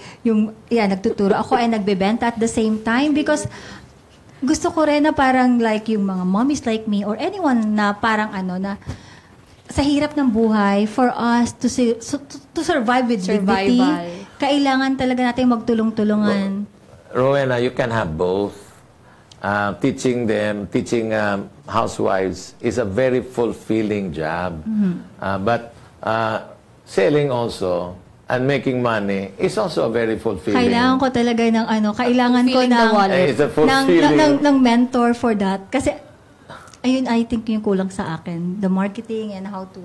nagtuturo ako ay nagbebenta at the same time because gusto ko rin na parang like yung mga mommies like me or anyone na parang na sa hirap ng buhay for us to survive with dignity. Kailangan talaga natin magtulong-tulungan. Rowena, you can have both. Teaching housewives is a very fulfilling job. But selling also and making money is also a very fulfilling. Kailangan ko talaga ng kailangan ko It's a fulfilling. ng mentor for that. Kasi, ayun, I think yung kulang sa akin. The marketing and how to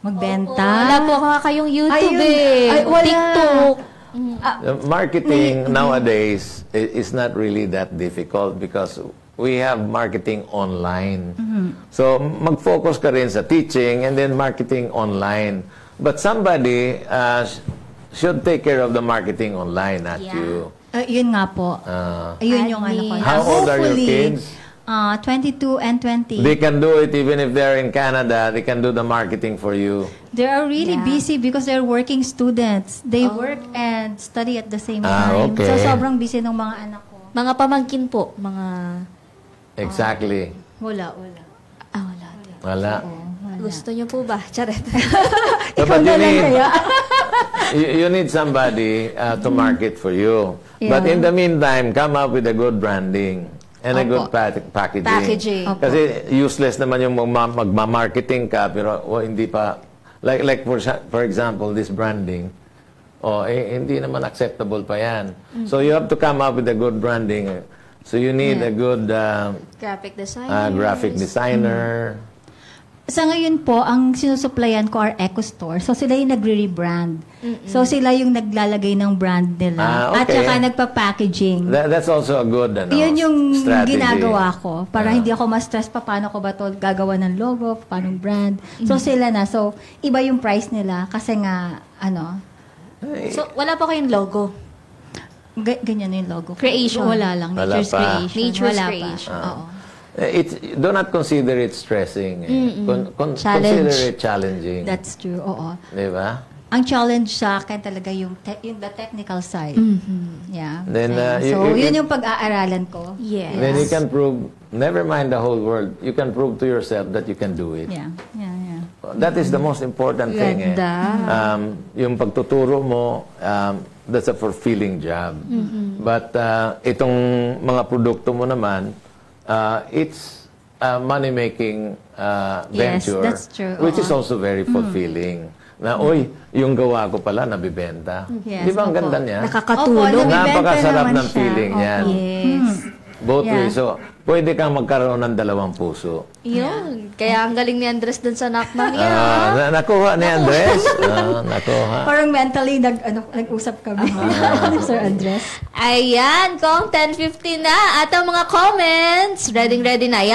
magbenta. Wala po kayong YouTube wala. TikTok. Marketing nowadays is not really that difficult because we have marketing online. So, mag-focus ka rin sa teaching and then marketing online. But somebody should take care of the marketing online, not you. Yun nga po. Ayun yung ko. How old are your kids? 22 and 20. They can do it even if they're in Canada. They can do the marketing for you. They are really busy because they're working students. They work and study at the same time. Okay. So, sobrang busy ng mga anak ko. Mga pamangkin po. Exactly. Wala. Wala. Gusto niyo po ba? Charet. So, but you need somebody to market for you. But in the meantime, come up with a good branding and a good packaging. Kasi useless naman yung magma-marketing ka pero hindi pa like for example this branding hindi naman acceptable pa yan. So you have to come up with a good branding. So you need a good graphic designer. Graphic designer. Sa ngayon po, ang sinusuplayan ko are Eco Store. So, sila yung nagre-rebrand. So, sila yung naglalagay ng brand nila. At saka nagpa-packaging. That's also a good yun yung strategy. Ginagawa ko. Para hindi ako ma-stress pa paano ko ba ito gagawa ng logo, paano brand. So, sila na. So, iba yung price nila. Kasi nga, So, wala pa kayong logo? Ganyan yung logo. Creation. Wala lang. Wala Nature's pa. creation. Nature's Wala creation. pa. Oo. Do not consider it stressing. Consider it challenging. That's true. Oo. Di ba? Ang challenge sa akin talaga yung the technical side. Yeah. Then, so, yun yung pag-aaralan ko. Yes. Then you can prove, never mind the whole world, you can prove to yourself that you can do it. Yeah. That is the most important thing. Yung pagtuturo mo, that's a fulfilling job. But itong mga produkto mo naman, it's a money-making venture. Yes, that's true. Which is also very fulfilling. Na, yung gawa ko pala, nabibenta. Yes, Di ba ang ganda niya? Nakakatulong. Napakasarap naman ng siya. feeling yan. Yes. Both ways. So, pwede kang magkaroon ng dalawang puso. Yun. Kaya ang galing ni Andres dun sa knock-knock yan. Nakuha ni Andres. Nakuha. Parang mentally nag-usap kami. Sir Andres. Ayan, kung 10:50 na at ang mga comments, ready na.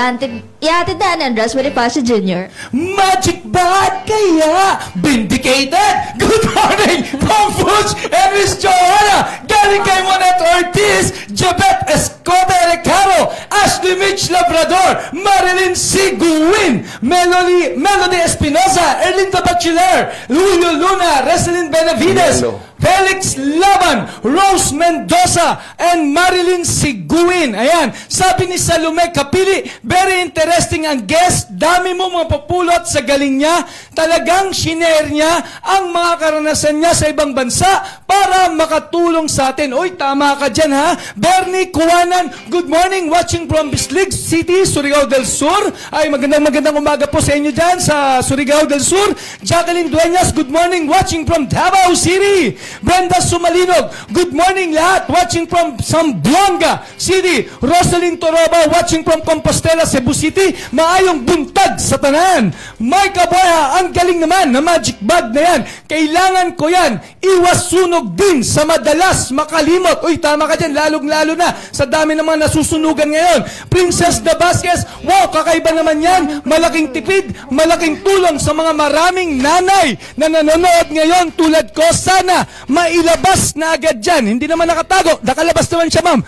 Ihatid na ni Andres Bonifacio Jr. Magic bag kaya vindicated. Good morning, Mom Fudge and Miss Joanna. Galing kay Monet Ortiz, Jabet Escote Recaro, Ashley Mitch Labrador, Marilyn C. Guin, Melody Espinosa, Erlinda Bachiller, Julio Luna, Reselin Benavides, Hello. Felix Laban, Rose Mendoza, and Marilyn Siguin. Ayan, sabi ni Salome Kapili, very interesting ang guest. Dami mo mga papulot sa galing niya. Talagang shinare niya ang mga karanasan niya sa ibang bansa para makatulong sa atin. Uy, tama ka dyan ha. Bernie Kuwanan, good morning, watching from Bislig City, Surigao del Sur. Ay, magandang umaga po sa inyo dyan sa Surigao del Sur. Jacqueline Dueñas, good morning, watching from Davao City. Brenda Sumalinog, good morning lahat, watching from Zamboanga City. Rosalyn Toroba, watching from Compostela, Cebu City. Maayong buntag sa tanan. Mike Aboya, ang galing naman na magic bag na yan. Kailangan ko yan. Iwas sunog din sa madalas makalimot. Uy, tama ka dyan, lalong-lalo na sa dami ng mga nasusunugan ngayon. Princess de Vasquez, wow, kakaiba naman yan. Malaking tipid, malaking tulong sa mga maraming nanay na nanonood ngayon tulad ko. Sana mailabas na agad dyan. Hindi naman nakatago. Nakalabas naman siya, ma'am.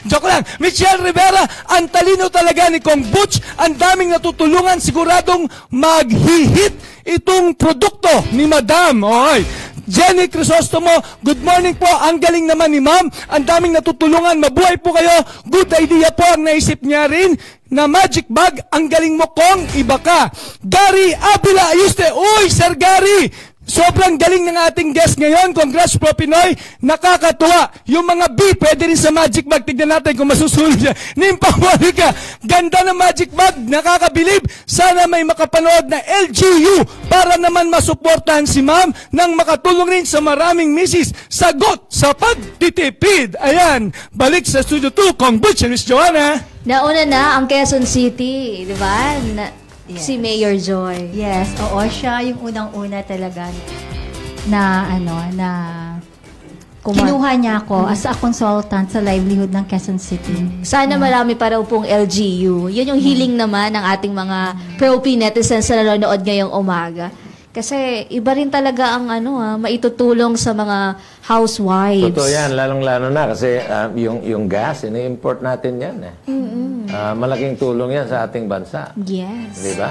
Joke lang. Michelle Rivera, ang talino talaga ni Kong Butch. Ang daming natutulungan. Siguradong maghihit itong produkto ni Madam. Okay. Jenny Crisostomo, good morning po. Ang galing naman ni ma'am. Ang daming natutulungan. Mabuhay po kayo. Good idea po ang naisip niya rin na magic bag. Ang galing mo, Kong. Iba ka. Gary Abila Ayuste. Uy, Sir Gary. Sobrang galing ng ating guest ngayon. Congrats Pro Pinoy. Nakakatuwa. Yung mga B, pwede rin sa magic bag. Tignan natin kung masusunod siya. Nimpa Monica, ganda ng magic bag. Nakakabilib. Sana may makapanood na LGU para naman masuportahan si ma'am nang makatulong rin sa maraming misis. Sagot sa pagtitipid. Ayan. Balik sa Studio 2. Kong Butch and Miss Joanna. Nauna na ang Quezon City, di ba? Yes. Si Mayor Joy. Yes, oo, siya yung unang-una talaga na kinuha niya ako as a consultant sa livelihood ng Quezon City. Sana marami pa raw pong LGU. Yun yung hiling naman ng ating mga pro-P netizens na nanonood ngayong umaga. Kasi iba rin talaga ang maitutulong sa mga housewives. Totoo yan, lalong-lalo na kasi yung gas, ini-import natin yan. Malaking tulong yan sa ating bansa. Yes. Di ba?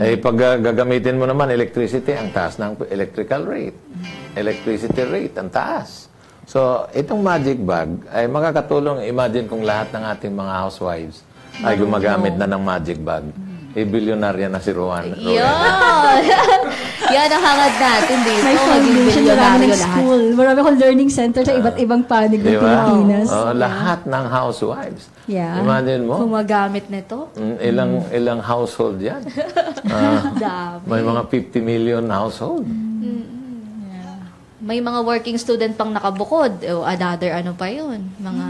Eh, pag gagamitin mo naman electricity, ang taas ng electrical rate. Electricity rate, ang taas. So, itong magic bag ay makakatulong. Imagine kung lahat ng ating mga housewives ay gumagamit na ng magic bag. Bilyonarya na si Rowan. Yun! Yan ang hangad natin dito. May foundation, marami ng school. Marami akong learning center sa iba't ibang panig ng Pilipinas. Lahat ng housewives. Yeah. Imagine mo. Gumagamit nito. Ilang household yan. Dami. May mga 50 million household. May mga working student pang nakabukod. O another pa yun. Mga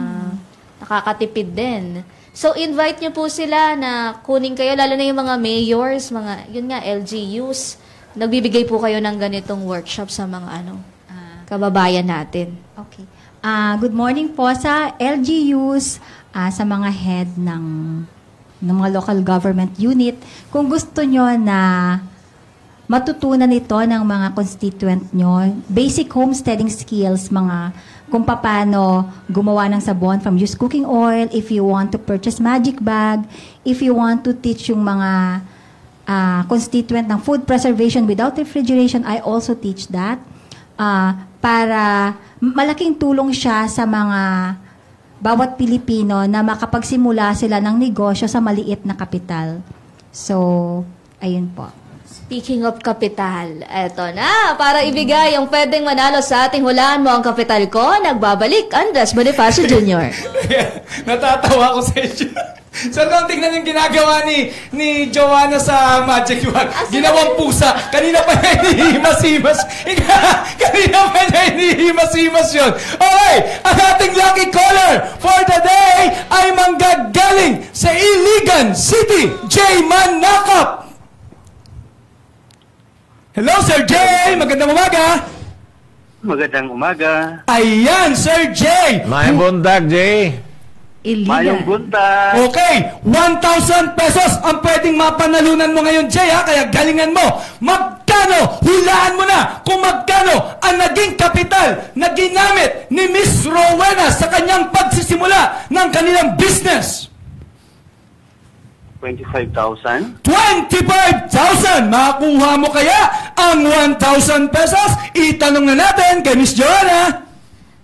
nakakatipid din. So, invite nyo po sila na kunin kayo, lalo na yung mga mayors, yun nga, LGUs. Nagbibigay po kayo ng ganitong workshop sa mga kababayan natin. Okay. Good morning po sa LGUs, sa mga head ng mga local government unit. Kung gusto nyo na matutunan ito ng mga constituent nyo, basic homesteading skills, kung paano gumawa ng sabon from used cooking oil, if you want to purchase magic bag, if you want to teach yung mga constituent ng food preservation without refrigeration, I also teach that. Para malaking tulong siya sa mga bawat Pilipino na makapagsimula sila ng negosyo sa maliit na kapital. So, ayun po. Speaking of kapital, eto na, para ibigay yung pwedeng manalo sa ating hulaan mo ang kapital ko, nagbabalik Andres Bonifacio Jr. Natatawa ko sa inyo. Sir, kung tingnan yung ginagawa ni Joanna sa Magic Bag, ginawang pusa. Kanina pa niya hinihimas-himas. Kanina pa niya hinihimas-himas yun. Okay, ang ating lucky caller for the day ay manggagaling sa Iligan City, J. Manakap. Hello, Sir Jay! Magandang umaga! Magandang umaga. Ayan, Sir Jay! Mayang bundag, Jay. Mayong buntag. Okay, 1,000 pesos ang pwedeng mapanalunan mo ngayon, Jay, ha? Kaya galingan mo. Magkano? Hulaan mo na kung magkano ang naging kapital na ginamit ni Miss Rowena sa kanyang pagsisimula ng kanilang business. 25,000. 25,000! Makuha mo kaya ang 1,000 pesos? Itanong na natin kay Miss Joanna.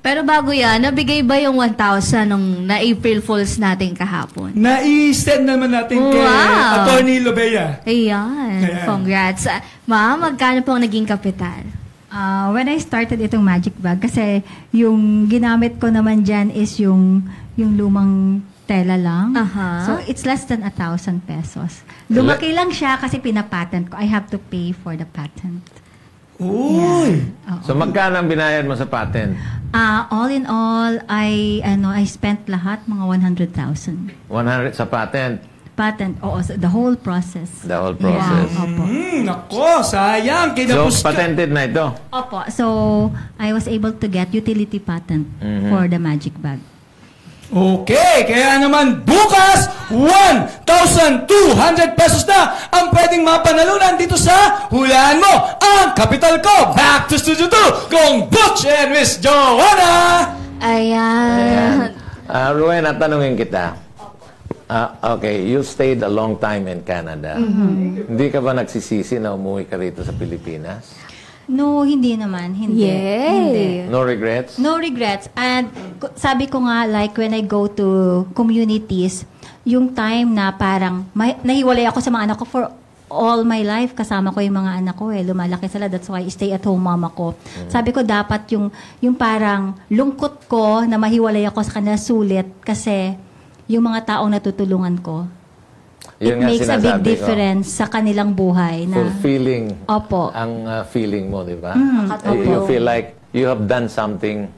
Pero bago yan, nabigay ba yung 1,000 nung na April Fools natin kahapon? Na-send naman natin kay Wow. Attorney Lobea. Ayan. Ayan. Congrats. Ma'am, magkano po ang naging kapital? When I started itong magic bag, kasi yung ginamit ko naman dyan is yung lumang tela lang. Aha. So, it's less than 1,000 pesos. Lumaki lang siya kasi pinapatent ko. I have to pay for the patent. Uy! Oo. So magkano ang binayad mo sa patent? All in all, I spent lahat mga 100,000. 100 sa patent. Patent, oo, so the whole process. The whole process. Yeah, opo. Nako, sayang. So, Kinapos ka. patented na ito. Opo, so I was able to get utility patent for the magic bag. Okay, kaya naman bukas, 1,200 pesos na ang pwedeng mapanalunan dito sa Hulaan Mo ang Kapital Ko. Back to Studio 2 kung Butch and Miss Joanna. Ayan. Rowena, tanungin kita. Okay, you stayed a long time in Canada. Hindi ka ba nagsisisi na umuwi ka rito sa Pilipinas? No, hindi naman. Hindi. Yay! Hindi. No regrets? No regrets. And sabi ko nga, like when I go to communities, yung time na parang nahiwalay ako sa mga anak ko for all my life. Kasama ko yung mga anak ko lumalaki sila. That's why stay at home mama ko. Sabi ko dapat yung parang lungkot ko na mahiwalay ako sa kanila sulit kasi yung mga taong natutulungan ko, it Yun nga makes a big sinasabi ko. difference sa kanilang buhay. Na, Fulfilling Opo. ang feeling mo, di ba? Nakakatulong. You feel like you have done something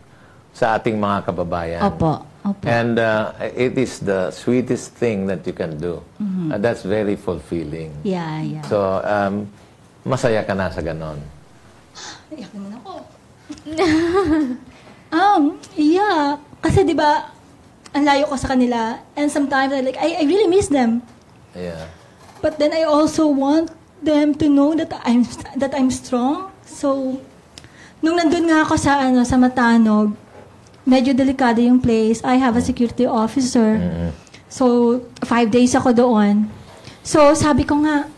sa ating mga kababayan. Opo. Opo. And it is the sweetest thing that you can do. That's very fulfilling. Yeah, yeah. So, masaya ka na sa ganon. Iyak naman ako. Yeah. Kasi 'di ba, ang layo ko sa kanila and sometimes I really miss them. Yeah. But then I also want them to know that I'm strong. So nung nandun nga ako sa Matanog, medyo delikado yung place. I have a security officer. So 5 days ako doon. So sabi ko nga,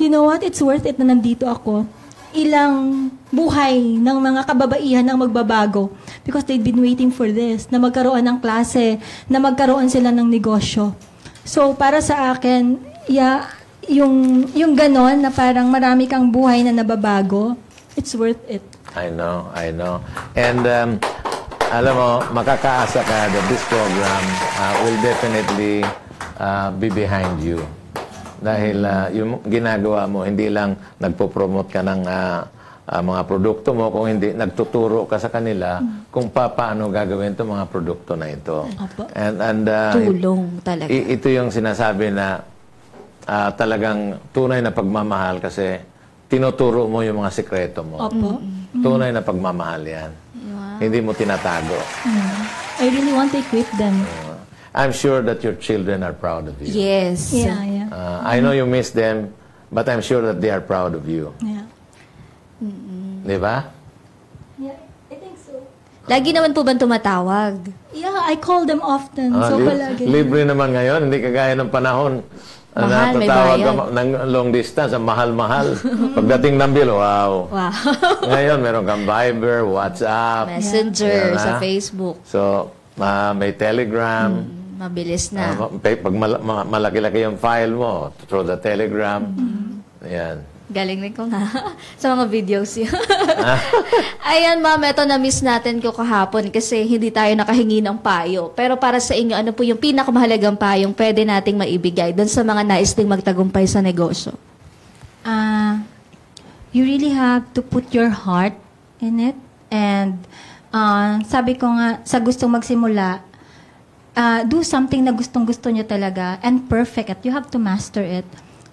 you know what? It's worth it na nandito ako. Ilang buhay ng mga kababaihan ang magbabago because they've been waiting for this, na magkaroon ng klase, na magkaroon sila ng negosyo. So, para sa akin, yung ganon na parang marami kang buhay na nababago, it's worth it. I know. And, alam mo, makakaasa ka that this program will definitely be behind you. Dahil yung ginagawa mo, hindi lang nagpo-promote ka ng mga produkto mo, kung hindi, nagtuturo ka sa kanila kung paano gagawin itong mga produkto na ito. Opo. And Tulong talaga. ito yung sinasabi na talagang tunay na pagmamahal kasi tinuturo mo yung mga sikreto mo. Opo. Tunay na pagmamahal yan. Hindi mo tinatago. I really want to equip them. I'm sure that your children are proud of you. Yes. Yeah. I know you miss them, but I'm sure that they are proud of you. Yeah. Di ba? Yeah, I think so. Lagi naman po ba tumatawag? Yeah, I call them often. So, palagi. Libre naman ngayon, hindi kagaya ng panahon. Mahal, may Natatawag ka bayad. ng long distance, ang mahal-mahal. Pagdating ng bill, wow. Wow. Ngayon, meron kang Viber, WhatsApp. Messenger Yan, sa ha? Facebook. So, may Telegram. Mabilis na. Pag malaki-laki yung file mo, through the Telegram. Yan. Galing rin ko nga. Sa mga videos yun. Ayan, ma'am, ito na-miss natin ko kahapon kasi hindi tayo nakahingi ng payo. Pero para sa inyo, ano po yung pinakamahalagang payong pwede nating maibigay doon sa mga nais ding magtagumpay sa negosyo? You really have to put your heart in it. And sabi ko nga, sa gustong magsimula, do something na gustong-gusto nyo talaga and perfect it. You have to master it.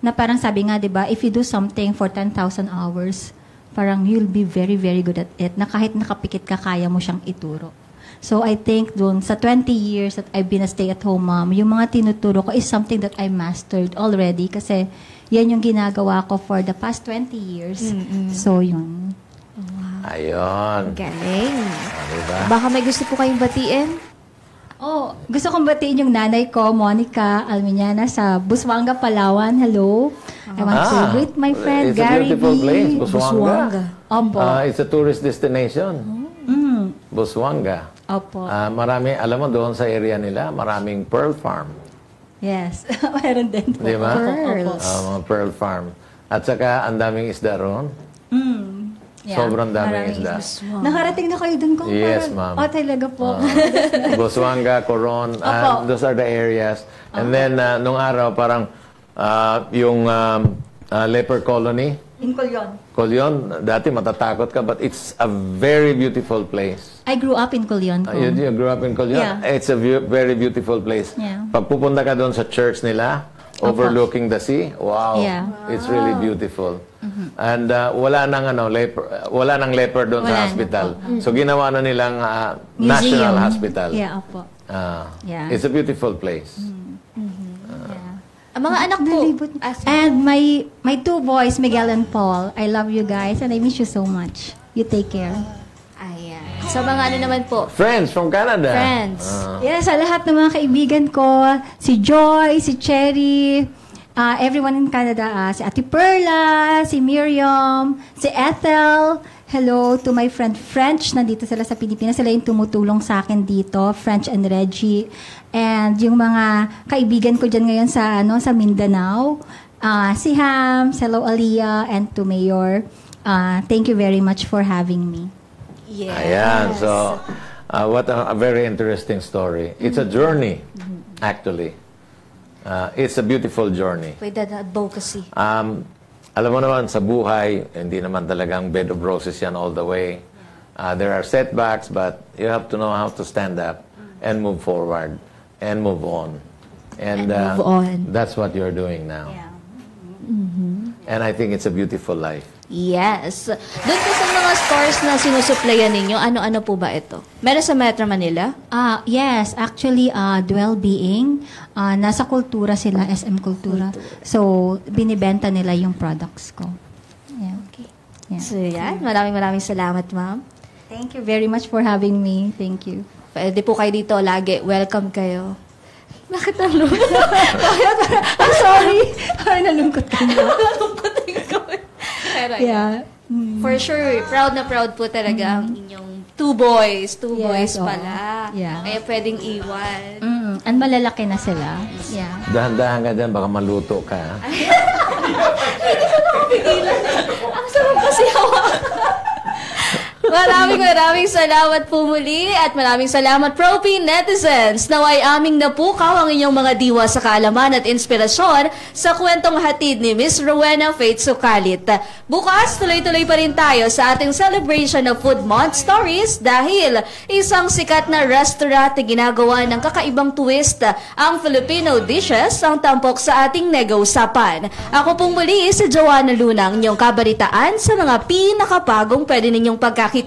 Na parang sabi nga, di ba, if you do something for 10,000 hours, parang you'll be very, very good at it. Na kahit nakapikit ka, kaya mo siyang ituro. So I think dun, sa 20 years that I've been a stay-at-home mom, yung mga tinuturo ko is something that I mastered already kasi yan yung ginagawa ko for the past 20 years. So yun. Ayun. Galing. Diba? Baka may gusto po kayong batiin? Oh, gusto kong batiin yung nanay ko, Monica Almiñana, sa Busuanga, Palawan. Hello. I want to greet my friend, it's Gary a beautiful B. place, Busuanga. Opo. It's a tourist destination. Busuanga. Opo. Marami, alam mo doon sa area nila, maraming pearl farm. Yes. Meron din po. Di ba? Opo. Mga pearl farm. At saka, ang daming isda roon. Yeah, Sobrang daming maraming isda. Nakarating na kayo dun ko? Yes, ma'am. Oh, talaga po. Busuanga, Coron, Opo. those are the areas. And then, nung araw, parang yung leper colony, In Colyon. Colyon, dati matatakot ka, but it's a very beautiful place. I grew up in Colyon po. You grew up in Colyon? Yeah. It's a very beautiful place. Yeah. Pag pupunta ka doon sa church nila, overlooking the sea, wow, Yeah. it's really beautiful. And wala nang leper doon sa Wala na hospital. So ginawa na nilang national hospital. Yeah, opo. Yeah. It's a beautiful place. Ang mga anak po. And my two boys, Miguel and Paul, I love you guys and I miss you so much. You take care. Ayan. Sa mga ano naman po. Friends from Canada. Friends. Yes, sa lahat ng mga kaibigan ko, si Joy, si Cherry, everyone in Canada, si Ate Perla, si Miriam, si Ethel. Hello to my friend French, nandito sila sa Pilipinas. Sila yung tumutulong sa akin dito, French and Reggie. And yung mga kaibigan ko dyan ngayon sa Mindanao, si Ham, hello Aliyah, and to Mayor. Thank you very much for having me. Yes. Ayan. So, what a very interesting story. It's a journey, actually. It's a beautiful journey. With that advocacy. Alam mo naman, sa buhay, hindi naman talagang bed of roses yan all the way. There are setbacks, but you have to know how to stand up and move forward and move on. And move on. That's what you're doing now. And I think it's a beautiful life. Yes. Doon po sa mga stores na sinusuplayan ninyo, ano-ano po ba ito? Meron sa Metro Manila? Yes, actually, Dwell Being, nasa Kultura sila, SM Kultura. So, binibenta nila yung products ko. Yeah. Okay. Yeah. So, yan. Maraming salamat, ma'am. Thank you very much for having me. Thank you. Pwede po kayo dito lagi. Welcome kayo. Bakit ang lungkot? I'm sorry. Ay, nalungkot ka na. Nalungkot ko. Pero, Yeah. for sure, proud na proud po talaga ang inyong two boys. Two boys oo. pala. Yeah. Kaya pwedeng iwan. And malalaki na sila. Yeah. Dahan-dahan ka dyan, baka maluto ka. Ang sarap kasi hawakan. Maraming salamat po muli at maraming salamat Pro-P netizens. Naway aming napukaw ang inyong mga diwa sa kaalaman at inspirasyon sa kwentong hatid ni Miss Rowena Faith Sukalit. Bukas, tuloy-tuloy pa rin tayo sa ating celebration of Food Month Stories dahil isang sikat na restaurant na ginagawa ng kakaibang twist ang Filipino dishes ang tampok sa ating nega-usapan. Ako pong muli si Joanna Lunang, inyong kabalitaan sa mga pinakapagong pwede ninyong pagkakitaan.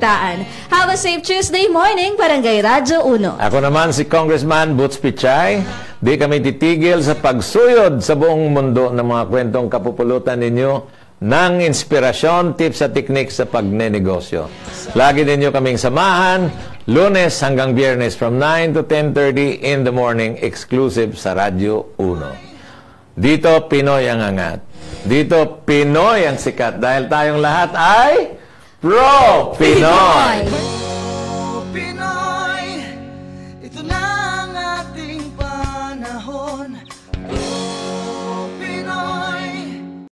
Have a safe Tuesday morning, Barangay Radyo 1. Ako naman si Congressman Boots Pichay. Di kami titigil sa pagsuyod sa buong mundo ng mga kwentong kapupulutan ninyo ng inspirasyon, tips at teknik sa pagnenegosyo. Lagi ninyo kaming samahan, Lunes hanggang Biyernes from 9 to 10:30 in the morning, exclusive sa Radyo 1. Dito, Pinoy ang angat. Dito, Pinoy ang sikat dahil tayong lahat ay Pro Pinoy!